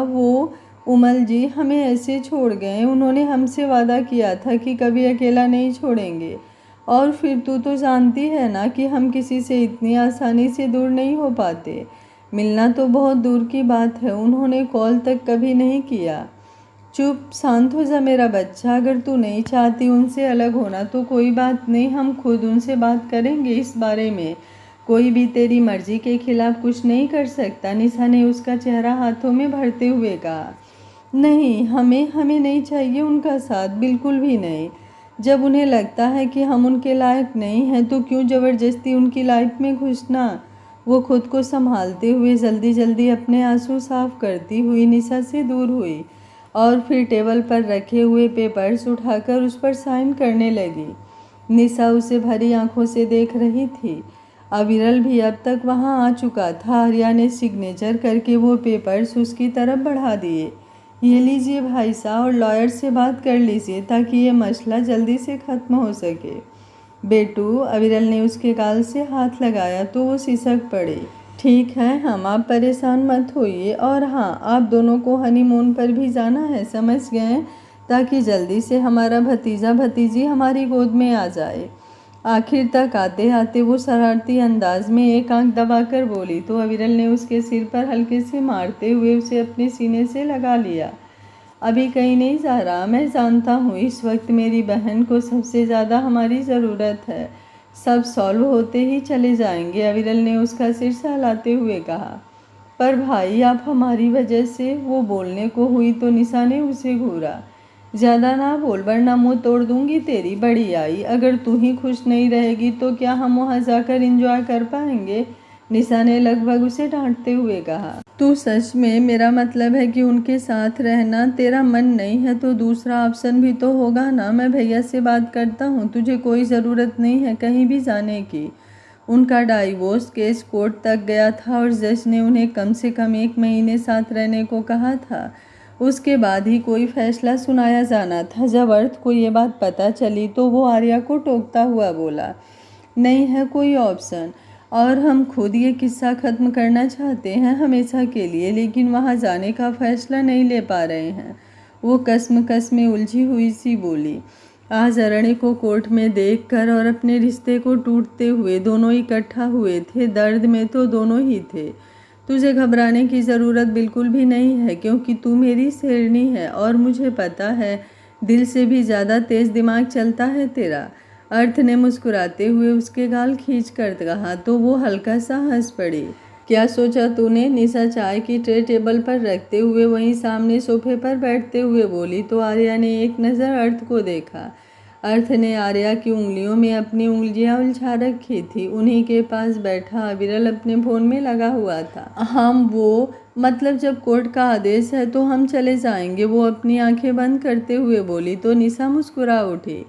उमल जी हमें ऐसे छोड़ गए। उन्होंने हमसे वादा किया था कि कभी अकेला नहीं छोड़ेंगे। और फिर तू तो जानती है ना कि हम किसी से इतनी आसानी से दूर नहीं हो पाते। मिलना तो बहुत दूर की बात है, उन्होंने कॉल तक कभी नहीं किया। चुप, शांत हो जा मेरा बच्चा। अगर तू नहीं चाहती उनसे अलग होना तो कोई बात नहीं, हम खुद उनसे बात करेंगे इस बारे में। कोई भी तेरी मर्जी के खिलाफ कुछ नहीं कर सकता। निशा ने उसका चेहरा हाथों में भरते हुए कहा। नहीं, हमें नहीं चाहिए उनका साथ, बिल्कुल भी नहीं। जब उन्हें लगता है कि हम उनके लायक नहीं हैं तो क्यों ज़बरदस्ती उनकी लाइफ में घुसना। वो खुद को संभालते हुए जल्दी जल्दी अपने आंसू साफ करती हुई निशा से दूर हुई और फिर टेबल पर रखे हुए पेपर्स उठाकर उस पर साइन करने लगी। निशा उसे भरी आंखों से देख रही थी। अविरल भी अब तक वहां आ चुका था। आर्या ने सिग्नेचर करके वो पेपर्स उसकी तरफ बढ़ा दिए। ये लीजिए भाई साहब, और लॉयर से बात कर लीजिए ताकि ये मसला जल्दी से ख़त्म हो सके। बेटू, अविरल ने उसके गाल से हाथ लगाया तो वो सिसक पड़े। ठीक है हम, आप परेशान मत होइए। और हाँ, आप दोनों को हनीमून पर भी जाना है, समझ गए, ताकि जल्दी से हमारा भतीजा भतीजी हमारी गोद में आ जाए। आखिर तक आते आते वो शरारती अंदाज में एक आंख दबाकर बोली तो अविरल ने उसके सिर पर हल्के से मारते हुए उसे अपने सीने से लगा लिया। अभी कहीं नहीं जा रहा, मैं जानता हूँ इस वक्त मेरी बहन को सबसे ज़्यादा हमारी ज़रूरत है। सब सॉल्व होते ही चले जाएंगे, अविरल ने उसका सिर सहलाते हुए कहा। पर भाई, आप हमारी वजह से, वो बोलने को हुई तो निशा ने उसे घूरा। ज़्यादा ना बोल वरना मुँह तोड़ दूंगी तेरी। बड़ी आई, अगर तू ही खुश नहीं रहेगी तो क्या हम वहाँ जाकर एंजॉय कर पाएंगे, निशा ने लगभग उसे डांटते हुए कहा। तू सच में, मेरा मतलब है कि उनके साथ रहना तेरा मन नहीं है तो दूसरा ऑप्शन भी तो होगा ना। मैं भैया से बात करता हूँ, तुझे कोई ज़रूरत नहीं है कहीं भी जाने की। उनका डाइवोर्स केस कोर्ट तक गया था और जज ने उन्हें कम से कम 1 महीने साथ रहने को कहा था। उसके बाद ही कोई फैसला सुनाया जाना था। जब अर्थ को ये बात पता चली तो वो आर्या को टोकता हुआ बोला, नहीं है कोई ऑप्शन, और हम खुद ये किस्सा ख़त्म करना चाहते हैं हमेशा के लिए, लेकिन वहाँ जाने का फैसला नहीं ले पा रहे हैं। वो कसम में उलझी हुई सी बोली। आज अरण्य को कोर्ट में देखकर और अपने रिश्ते को टूटते हुए दोनों इकट्ठा हुए थे। दर्द में तो दोनों ही थे। तुझे घबराने की ज़रूरत बिल्कुल भी नहीं है, क्योंकि तू मेरी शेरनी है और मुझे पता है दिल से भी ज़्यादा तेज़ दिमाग चलता है तेरा। अर्थ ने मुस्कुराते हुए उसके गाल खींच कर कहा तो वो हल्का सा हंस पड़ी। क्या सोचा तूने, निशा चाय की ट्रे टेबल पर रखते हुए वहीं सामने सोफे पर बैठते हुए बोली तो आर्या ने एक नज़र अर्थ को देखा। अर्थ ने आर्या की उंगलियों में अपनी उंगलियां उलझा रखी थी। उन्हीं के पास बैठा अविरल अपने फोन में लगा हुआ था। हम मतलब जब कोर्ट का आदेश है तो हम चले जाएंगे, वो अपनी आंखें बंद करते हुए बोली तो निशा मुस्कुरा उठी।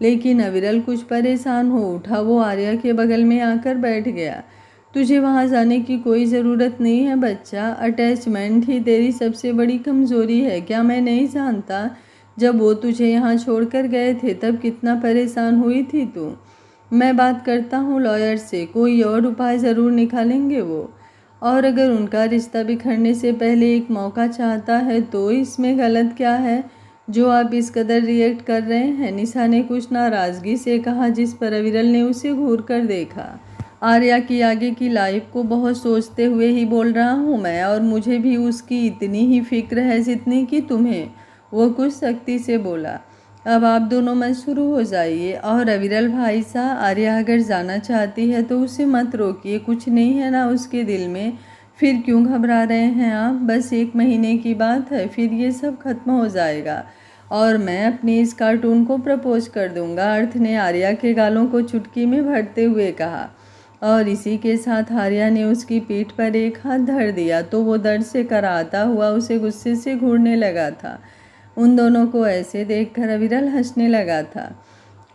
लेकिन अविरल कुछ परेशान हो उठा। वो आर्या के बगल में आकर बैठ गया। तुझे वहाँ जाने की कोई ज़रूरत नहीं है बच्चा, अटैचमेंट ही तेरी सबसे बड़ी कमज़ोरी है। क्या मैं नहीं जानता, जब वो तुझे यहाँ छोड़कर गए थे तब कितना परेशान हुई थी तू। मैं बात करता हूँ लॉयर से, कोई और उपाय ज़रूर निकालेंगे वो। और अगर उनका रिश्ता बिखरने से पहले एक मौका चाहता है तो इसमें गलत क्या है जो आप इस कदर रिएक्ट कर रहे हैं, निशा ने कुछ नाराज़गी से कहा, जिस पर अविरल ने उसे घूर कर देखा। आर्या की आगे की लाइफ को बहुत सोचते हुए ही बोल रहा हूँ मैं, और मुझे भी उसकी इतनी ही फिक्र है जितनी कि तुम्हें, वो कुछ सख्ती से बोला। अब आप दोनों मत शुरू हो जाइए। और अविरल भाई साहब, आर्या अगर जाना चाहती है तो उसे मत रोकिए, कुछ नहीं है ना उसके दिल में, फिर क्यों घबरा रहे हैं आप? बस 1 महीने की बात है, फिर ये सब खत्म हो जाएगा और मैं अपनी इस कार्टून को प्रपोज कर दूंगा। अर्थ ने आर्या के गालों को चुटकी में भरते हुए कहा और इसी के साथ आर्या ने उसकी पीठ पर एक हाथ धर दिया तो वो दर्द से कराहता हुआ उसे गुस्से से घूरने लगा था। उन दोनों को ऐसे देखकर अविरल हंसने लगा था।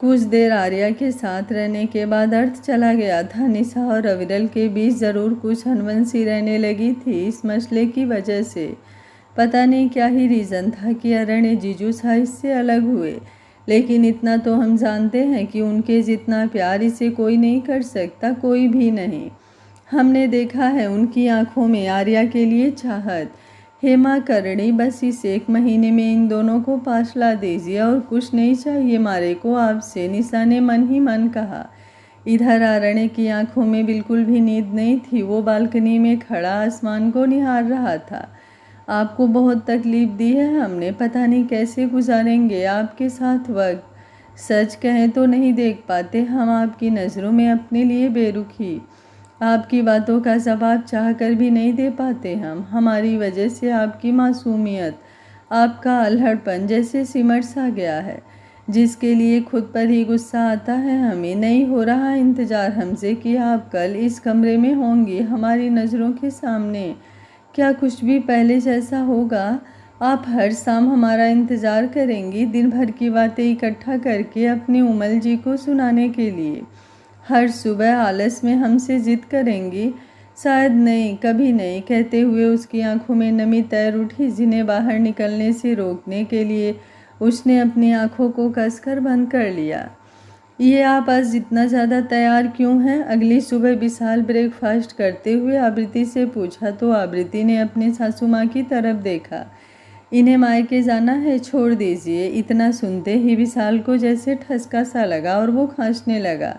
कुछ देर आर्या के साथ रहने के बाद अर्थ चला गया था। निशा और अविरल के बीच ज़रूर कुछ अनबन सी रहने लगी थी इस मसले की वजह से। पता नहीं क्या ही रीज़न था कि अरण्य जीजू साइज से अलग हुए, लेकिन इतना तो हम जानते हैं कि उनके जितना प्यार इसे कोई नहीं कर सकता, कोई भी नहीं। हमने देखा है उनकी आंखों में आर्या के लिए चाहत। हेमा करणी, बस इस 1 महीने में इन दोनों को पास ला दीजिए और कुछ नहीं चाहिए मारे को आपसे, निशा ने मन ही मन कहा। इधर आरण्य की आंखों में बिल्कुल भी नींद नहीं थी। वो बालकनी में खड़ा आसमान को निहार रहा था। आपको बहुत तकलीफ दी है हमने, पता नहीं कैसे गुजारेंगे आपके साथ वक्त। सच कहें तो नहीं देख पाते हम आपकी नज़रों में अपने लिए बेरुखी। आपकी बातों का जवाब चाहकर भी नहीं दे पाते हम। हमारी वजह से आपकी मासूमियत, आपका अल्हड़पन जैसे सिमट सा गया है, जिसके लिए खुद पर ही गुस्सा आता है हमें। नहीं हो रहा इंतज़ार हमसे कि आप कल इस कमरे में होंगी हमारी नज़रों के सामने। क्या कुछ भी पहले जैसा होगा? आप हर शाम हमारा इंतज़ार करेंगी, दिन भर की बातें इकट्ठा करके अपनी उमल जी को सुनाने के लिए। हर सुबह आलस में हमसे जिद करेंगी। शायद नहीं, कभी नहीं, कहते हुए उसकी आंखों में नमी तैर उठी, जिन्हें बाहर निकलने से रोकने के लिए उसने अपनी आंखों को कसकर बंद कर लिया। ये आप आज इतना ज़्यादा तैयार क्यों हैं? अगली सुबह विशाल ब्रेकफास्ट करते हुए आवृत्ति से पूछा तो आवृत्ति ने अपनी सासू माँ की तरफ देखा। इन्हें मायके जाना है, छोड़ दीजिए। इतना सुनते ही विशाल को जैसे ठसका सा लगा और वो खांसने लगा।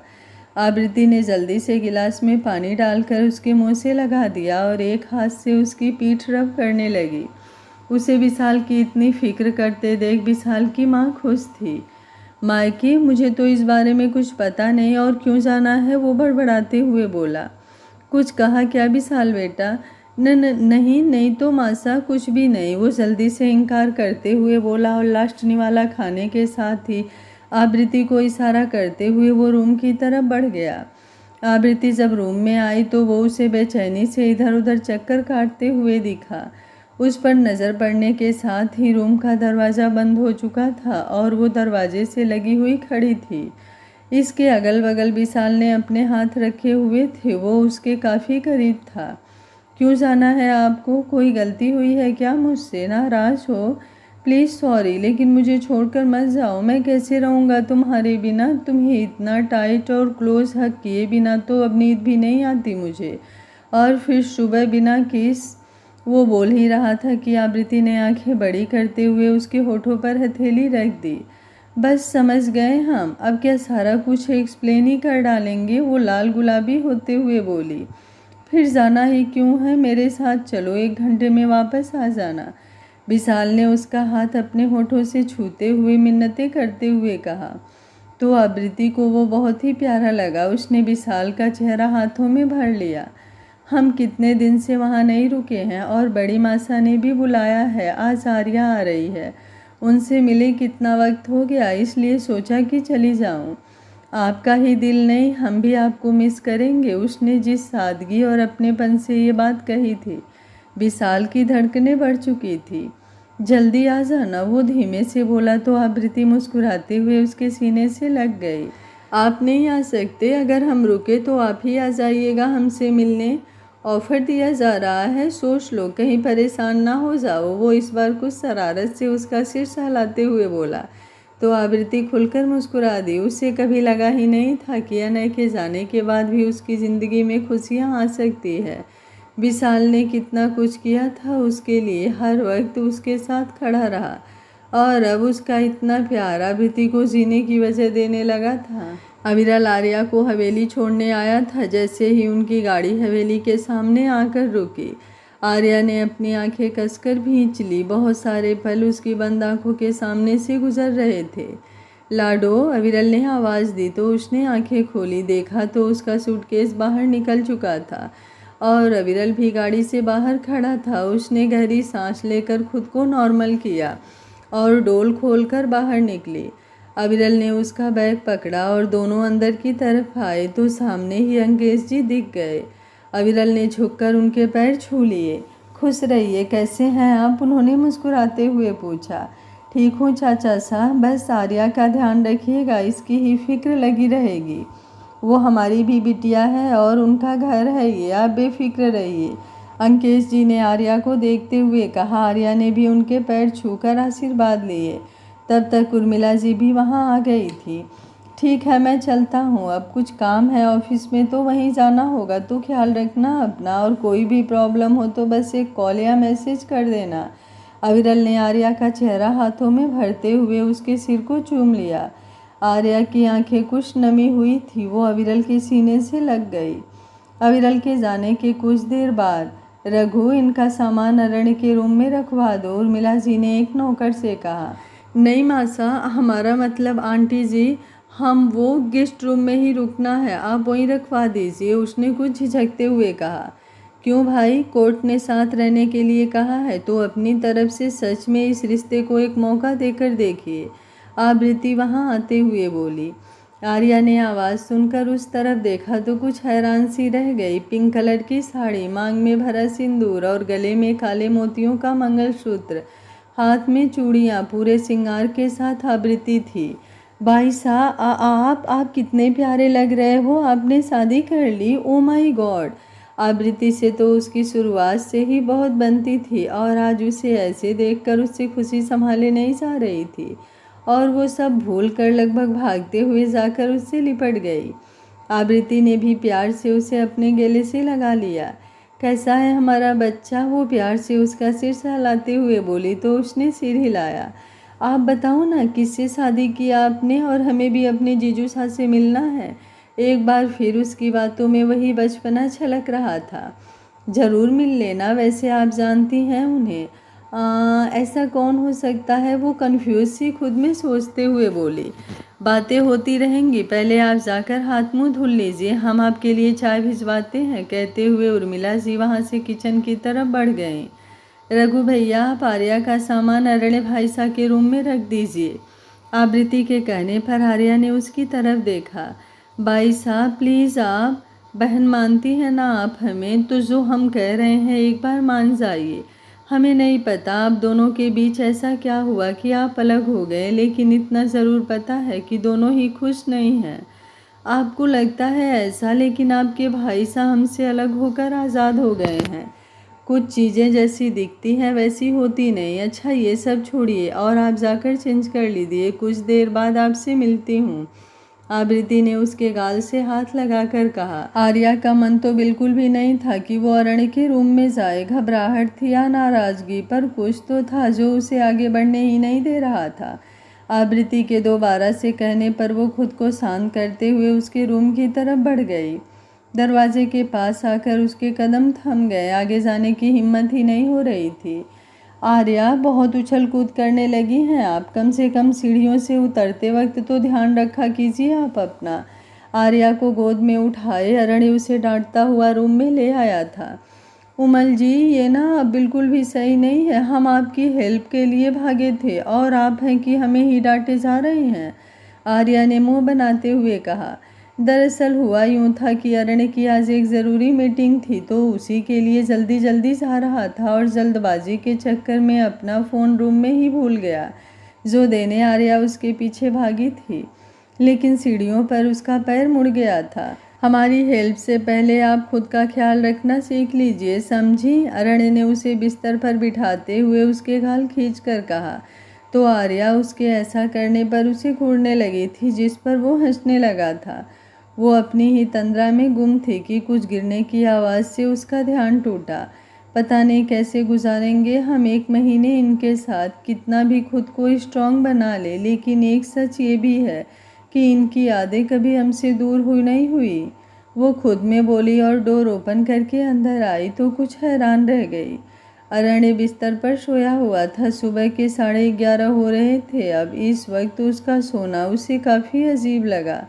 आवृत्ति ने जल्दी से गिलास में पानी डालकर उसके मुंह से लगा दिया और एक हाथ से उसकी पीठ रब करने लगी। उसे विशाल की इतनी फिक्र करते देख विशाल की माँ खुश थी। मायके, मुझे तो इस बारे में कुछ पता नहीं, और क्यों जाना है? वो बड़बड़ाते हुए बोला। कुछ कहा क्या विशाल बेटा? नहीं तो मासा, कुछ भी नहीं, वो जल्दी से इनकार करते हुए बोला और लास्ट निवाला खाने के साथ ही आवृत्ति को इशारा करते हुए वो रूम की तरफ बढ़ गया। आवृत्ति जब रूम में आई तो वो उसे बेचैनी से इधर उधर चक्कर काटते हुए दिखा। उस पर नज़र पड़ने के साथ ही रूम का दरवाज़ा बंद हो चुका था और वो दरवाजे से लगी हुई खड़ी थी। इसके अगल बगल विशाल ने अपने हाथ रखे हुए थे, वो उसके काफ़ी करीब था। क्यों जाना है आपको? कोई गलती हुई है क्या मुझसे? नाराज़ हो? प्लीज़ सॉरी, लेकिन मुझे छोड़कर मत जाओ। मैं कैसे रहूँगा तुम्हारे बिना? तुम्हें इतना टाइट और क्लोज हक किए बिना तो अब नींद भी नहीं आती मुझे। और फिर सुबह बिना किस। वो बोल ही रहा था कि आवृत्ति ने आंखें बड़ी करते हुए उसके होठों पर हथेली रख दी। बस समझ गए हम, अब क्या सारा कुछ एक्सप्लेन ही कर डालेंगे? वो लाल गुलाबी होते हुए बोली। फिर जाना ही क्यों है? मेरे साथ चलो, 1 घंटे में वापस आ जाना। विशाल ने उसका हाथ अपने होठों से छूते हुए मिन्नतें करते हुए कहा। तो आवृत्ति को वो बहुत ही प्यारा लगा। उसने विशाल का चेहरा हाथों में भर लिया। हम कितने दिन से वहाँ नहीं रुके हैं और बड़ी मासा ने भी बुलाया है। आज आर्या आ रही है, उनसे मिले कितना वक्त हो गया, इसलिए सोचा कि चली जाऊँ। आपका ही दिल नहीं, हम भी आपको मिस करेंगे। उसने जिस सादगी और अपनेपन से ये बात कही थी, विशाल की धड़कनें बढ़ चुकी थी। जल्दी आ जाना, वो धीमे से बोला तो आवृत्ति मुस्कुराते हुए उसके सीने से लग गई। आप नहीं आ सकते? अगर हम रुके तो आप ही आ जाइएगा हमसे मिलने। ऑफ़र दिया जा रहा है, सोच लो, कहीं परेशान ना हो जाओ। वो इस बार कुछ शरारत से उसका सिर सहलाते हुए बोला तो आवृत्ति खुलकर मुस्कुरा दी। उसे कभी लगा ही नहीं था कि अनय के जाने के बाद भी उसकी ज़िंदगी में खुशियाँ आ सकती है। विशाल ने कितना कुछ किया था उसके लिए, हर वक्त उसके साथ खड़ा रहा और अब उसका इतना प्यार आवृत्ति को जीने की वजह देने लगा था। अविरल आर्या को हवेली छोड़ने आया था। जैसे ही उनकी गाड़ी हवेली के सामने आकर रुकी, आर्या ने अपनी आंखें कसकर भींच ली। बहुत सारे पल उसकी बंद आंखों के सामने से गुजर रहे थे। लाडो, अविरल ने आवाज़ दी तो उसने आंखें खोली। देखा तो उसका सूटकेस बाहर निकल चुका था। और अविरल भी गाड़ी से बाहर खड़ा था। उसने गहरी सांस लेकर खुद को नॉर्मल किया और डोल खोलकर बाहर निकली। अविरल ने उसका बैग पकड़ा और दोनों अंदर की तरफ आए तो सामने ही अंकेश जी दिख गए। अविरल ने झुककर उनके पैर छू लिए। खुश रहिए, कैसे हैं आप? उन्होंने मुस्कुराते हुए पूछा। ठीक हूँ चाचा साहब, बस आर्या का ध्यान रखिएगा, इसकी ही फिक्र लगी रहेगी। वो हमारी भी बिटिया है और उनका घर है ये, आप बेफिक्र रहिए। अंकेश जी ने आर्या को देखते हुए कहा। आर्या ने भी उनके पैर छूकर आशीर्वाद लिए। तब तक उर्मिला जी भी वहाँ आ गई थी। ठीक है, मैं चलता हूँ, अब कुछ काम है ऑफिस में तो वहीं जाना होगा, तो ख्याल रखना अपना, और कोई भी प्रॉब्लम हो तो बस एक कॉल या मैसेज कर देना। अविरल ने आर्या का चेहरा हाथों में भरते हुए उसके सिर को चूम लिया। आर्या की आंखें कुछ नमी हुई थी, वो अविरल के सीने से लग गई। अविरल के जाने के कुछ देर बाद, रघु, इनका सामान अरण्य के रूम में रखवा दो, उर्मिला जी ने एक नौकर से कहा। नहीं मासा, हमारा मतलब आंटी जी, हम वो गेस्ट रूम में ही रुकना है, आप वहीं रखवा दीजिए, उसने कुछ झिझकते हुए कहा। क्यों भाई, कोर्ट ने साथ रहने के लिए कहा है तो अपनी तरफ से सच में इस रिश्ते को एक मौका देकर देखिए, आबृति वहाँ आते हुए बोली। आर्या ने आवाज़ सुनकर उस तरफ देखा तो कुछ हैरान सी रह गई। पिंक कलर की साड़ी, मांग में भरा सिंदूर और गले में काले मोतियों का मंगलसूत्र, हाथ में चूड़ियाँ, पूरे श्रृंगार के साथ आबृति थी। भाई साहब, आप कितने प्यारे लग रहे हो, आपने शादी कर ली, ओ माय गॉड। आबृति से तो उसकी शुरुआत से ही बहुत बनती थी और आज उसे ऐसे देखकर उससे खुशी संभाले नहीं जा रही थी और वो सब भूल कर लगभग भागते हुए जाकर उससे लिपट गई। आबृति ने भी प्यार से उसे अपने गले से लगा लिया। कैसा है हमारा बच्चा, वो प्यार से उसका सिर सहलाते हुए बोली तो उसने सिर हिलाया। आप बताओ ना, किससे शादी किया आपने, और हमें भी अपने जीजू साहब से मिलना है। एक बार फिर उसकी बातों में वही बचपना छलक रहा था। ज़रूर मिल लेना, वैसे आप जानती हैं उन्हें। ऐसा कौन हो सकता है, वो कंफ्यूज सी खुद में सोचते हुए बोली। बातें होती रहेंगी, पहले आप जाकर हाथ मुंह धुल लीजिए, हम आपके लिए चाय भिजवाते हैं। कहते हुए उर्मिला जी वहाँ से किचन की तरफ बढ़ गए। रघु भैया, आप आर्या का सामान अरण्य भाई साहब के रूम में रख दीजिए। आबृति के कहने पर आर्या ने उसकी तरफ देखा। भाई साहब प्लीज़, आप बहन मानती हैं ना आप हमें, तो जो हम कह रहे हैं एक बार मान जाइए। हमें नहीं पता आप दोनों के बीच ऐसा क्या हुआ कि आप अलग हो गए, लेकिन इतना ज़रूर पता है कि दोनों ही खुश नहीं हैं। आपको लगता है ऐसा, लेकिन आपके भाई साहब हमसे अलग होकर आज़ाद हो गए हैं। कुछ चीज़ें जैसी दिखती हैं वैसी होती नहीं। अच्छा ये सब छोड़िए और आप जाकर चेंज कर लीजिए, कुछ देर बाद आपसे मिलती हूँ। आबृति ने उसके गाल से हाथ लगाकर कहा। आर्या का मन तो बिल्कुल भी नहीं था कि वो अरण्य के रूम में जाए। घबराहट थी या नाराजगी, पर कुछ तो था जो उसे आगे बढ़ने ही नहीं दे रहा था। आबृति के दोबारा से कहने पर वो खुद को शांत करते हुए उसके रूम की तरफ बढ़ गई। दरवाजे के पास आकर उसके कदम थम गए, आगे जाने की हिम्मत ही नहीं हो रही थी। आर्या, बहुत उछल कूद करने लगी हैं आप, कम से कम सीढ़ियों से उतरते वक्त तो ध्यान रखा कीजिए आप अपना। आर्या को गोद में उठाए अरण्य उसे डांटता हुआ रूम में ले आया था। उमल जी, ये ना अब बिल्कुल भी सही नहीं है, हम आपकी हेल्प के लिए भागे थे और आप हैं कि हमें ही डांटे जा रहे हैं। आर्या ने मुंह बनाते हुए कहा। दरअसल हुआ यूँ था कि अरण्य की आज एक ज़रूरी मीटिंग थी तो उसी के लिए जल्दी जल्दी जा रहा था और जल्दबाजी के चक्कर में अपना फ़ोन रूम में ही भूल गया, जो देने आर्या उसके पीछे भागी थी, लेकिन सीढ़ियों पर उसका पैर मुड़ गया था। हमारी हेल्प से पहले आप खुद का ख्याल रखना सीख लीजिए, समझी। अरण्य ने उसे बिस्तर पर बिठाते हुए उसके गाल खींचकर कहा। तो आर्या उसके ऐसा करने पर उसे घूरने लगी थी, जिस पर वो हंसने लगा था। वो अपनी ही तंद्रा में गुम थी कि कुछ गिरने की आवाज़ से उसका ध्यान टूटा। पता नहीं कैसे गुजारेंगे हम 1 महीने इनके साथ, कितना भी खुद को स्ट्रांग बना ले, लेकिन एक सच ये भी है कि इनकी यादें कभी हमसे दूर हुई नहीं हुई। वो खुद में बोली और डोर ओपन करके अंदर आई तो कुछ हैरान रह गई। अरण्य बिस्तर पर सोया हुआ था। सुबह के 11:30 हो रहे थे अब। इस वक्त उसका सोना उसे काफ़ी अजीब लगा।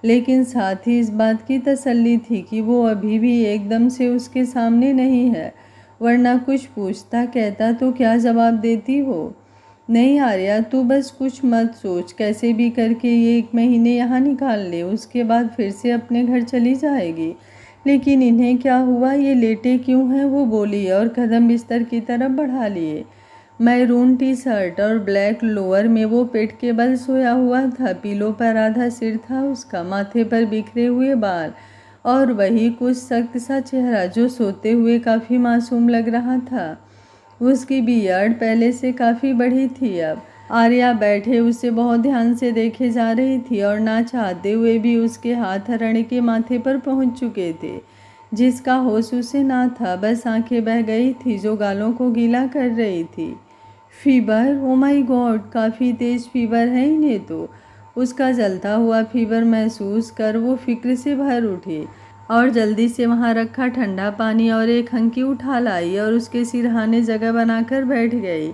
लेकिन साथ ही इस बात की तसल्ली थी कि वो अभी भी एकदम से उसके सामने नहीं है, वरना कुछ पूछता कहता तो क्या जवाब देती वो। नहीं आर्या, तू बस कुछ मत सोच, कैसे भी करके ये 1 महीने यहाँ निकाल ले, उसके बाद फिर से अपने घर चली जाएगी। लेकिन इन्हें क्या हुआ, ये लेटे क्यों हैं, वो बोली और कदम बिस्तर की तरफ बढ़ा लिए। मैरून टी शर्ट और ब्लैक लोअर में वो पेट के बल सोया हुआ था। पीलो पर आधा सिर था उसका, माथे पर बिखरे हुए बाल और वही कुछ सख्त सा चेहरा जो सोते हुए काफ़ी मासूम लग रहा था। उसकी बियर्ड पहले से काफ़ी बड़ी थी अब। आर्या बैठे उसे बहुत ध्यान से देखे जा रही थी और ना चाहते हुए भी उसके हाथ हरण के माथे पर पहुंच चुके थे, जिसका होश उसे ना था। बस आंखें बह गई थी जो गालों को गीला कर रही थी। फीवर, ओ माय गॉड, काफ़ी तेज फीवर है इन्हें तो। उसका जलता हुआ फीवर महसूस कर वो फिक्र से भर उठी और जल्दी से वहाँ रखा ठंडा पानी और एक हंकी उठा लाई और उसके सिरहाने जगह बनाकर बैठ गई।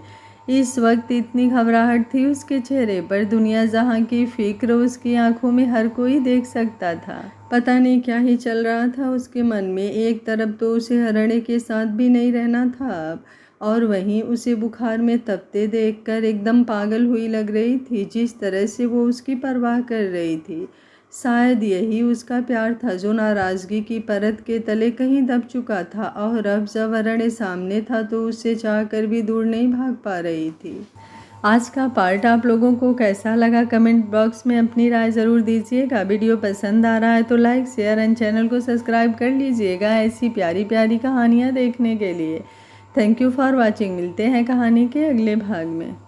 इस वक्त इतनी घबराहट थी उसके चेहरे पर, दुनिया जहाँ की फिक्र उसकी आंखों में हर कोई देख सकता था। पता नहीं क्या ही चल रहा था उसके मन में। एक तरफ तो उसे हरणे के साथ भी नहीं रहना था अब, और वहीं उसे बुखार में तपते देखकर एकदम पागल हुई लग रही थी। जिस तरह से वो उसकी परवाह कर रही थी, शायद यही उसका प्यार था जो नाराज़गी की परत के तले कहीं दब चुका था। और अब जब अरण्य सामने था तो उससे चाहकर भी दूर नहीं भाग पा रही थी। आज का पार्ट आप लोगों को कैसा लगा, कमेंट बॉक्स में अपनी राय ज़रूर दीजिएगा। वीडियो पसंद आ रहा है तो लाइक शेयर एंड चैनल को सब्सक्राइब कर लीजिएगा ऐसी प्यारी प्यारी कहानियाँ देखने के लिए। Thank you for watching. मिलते हैं कहानी के अगले भाग में।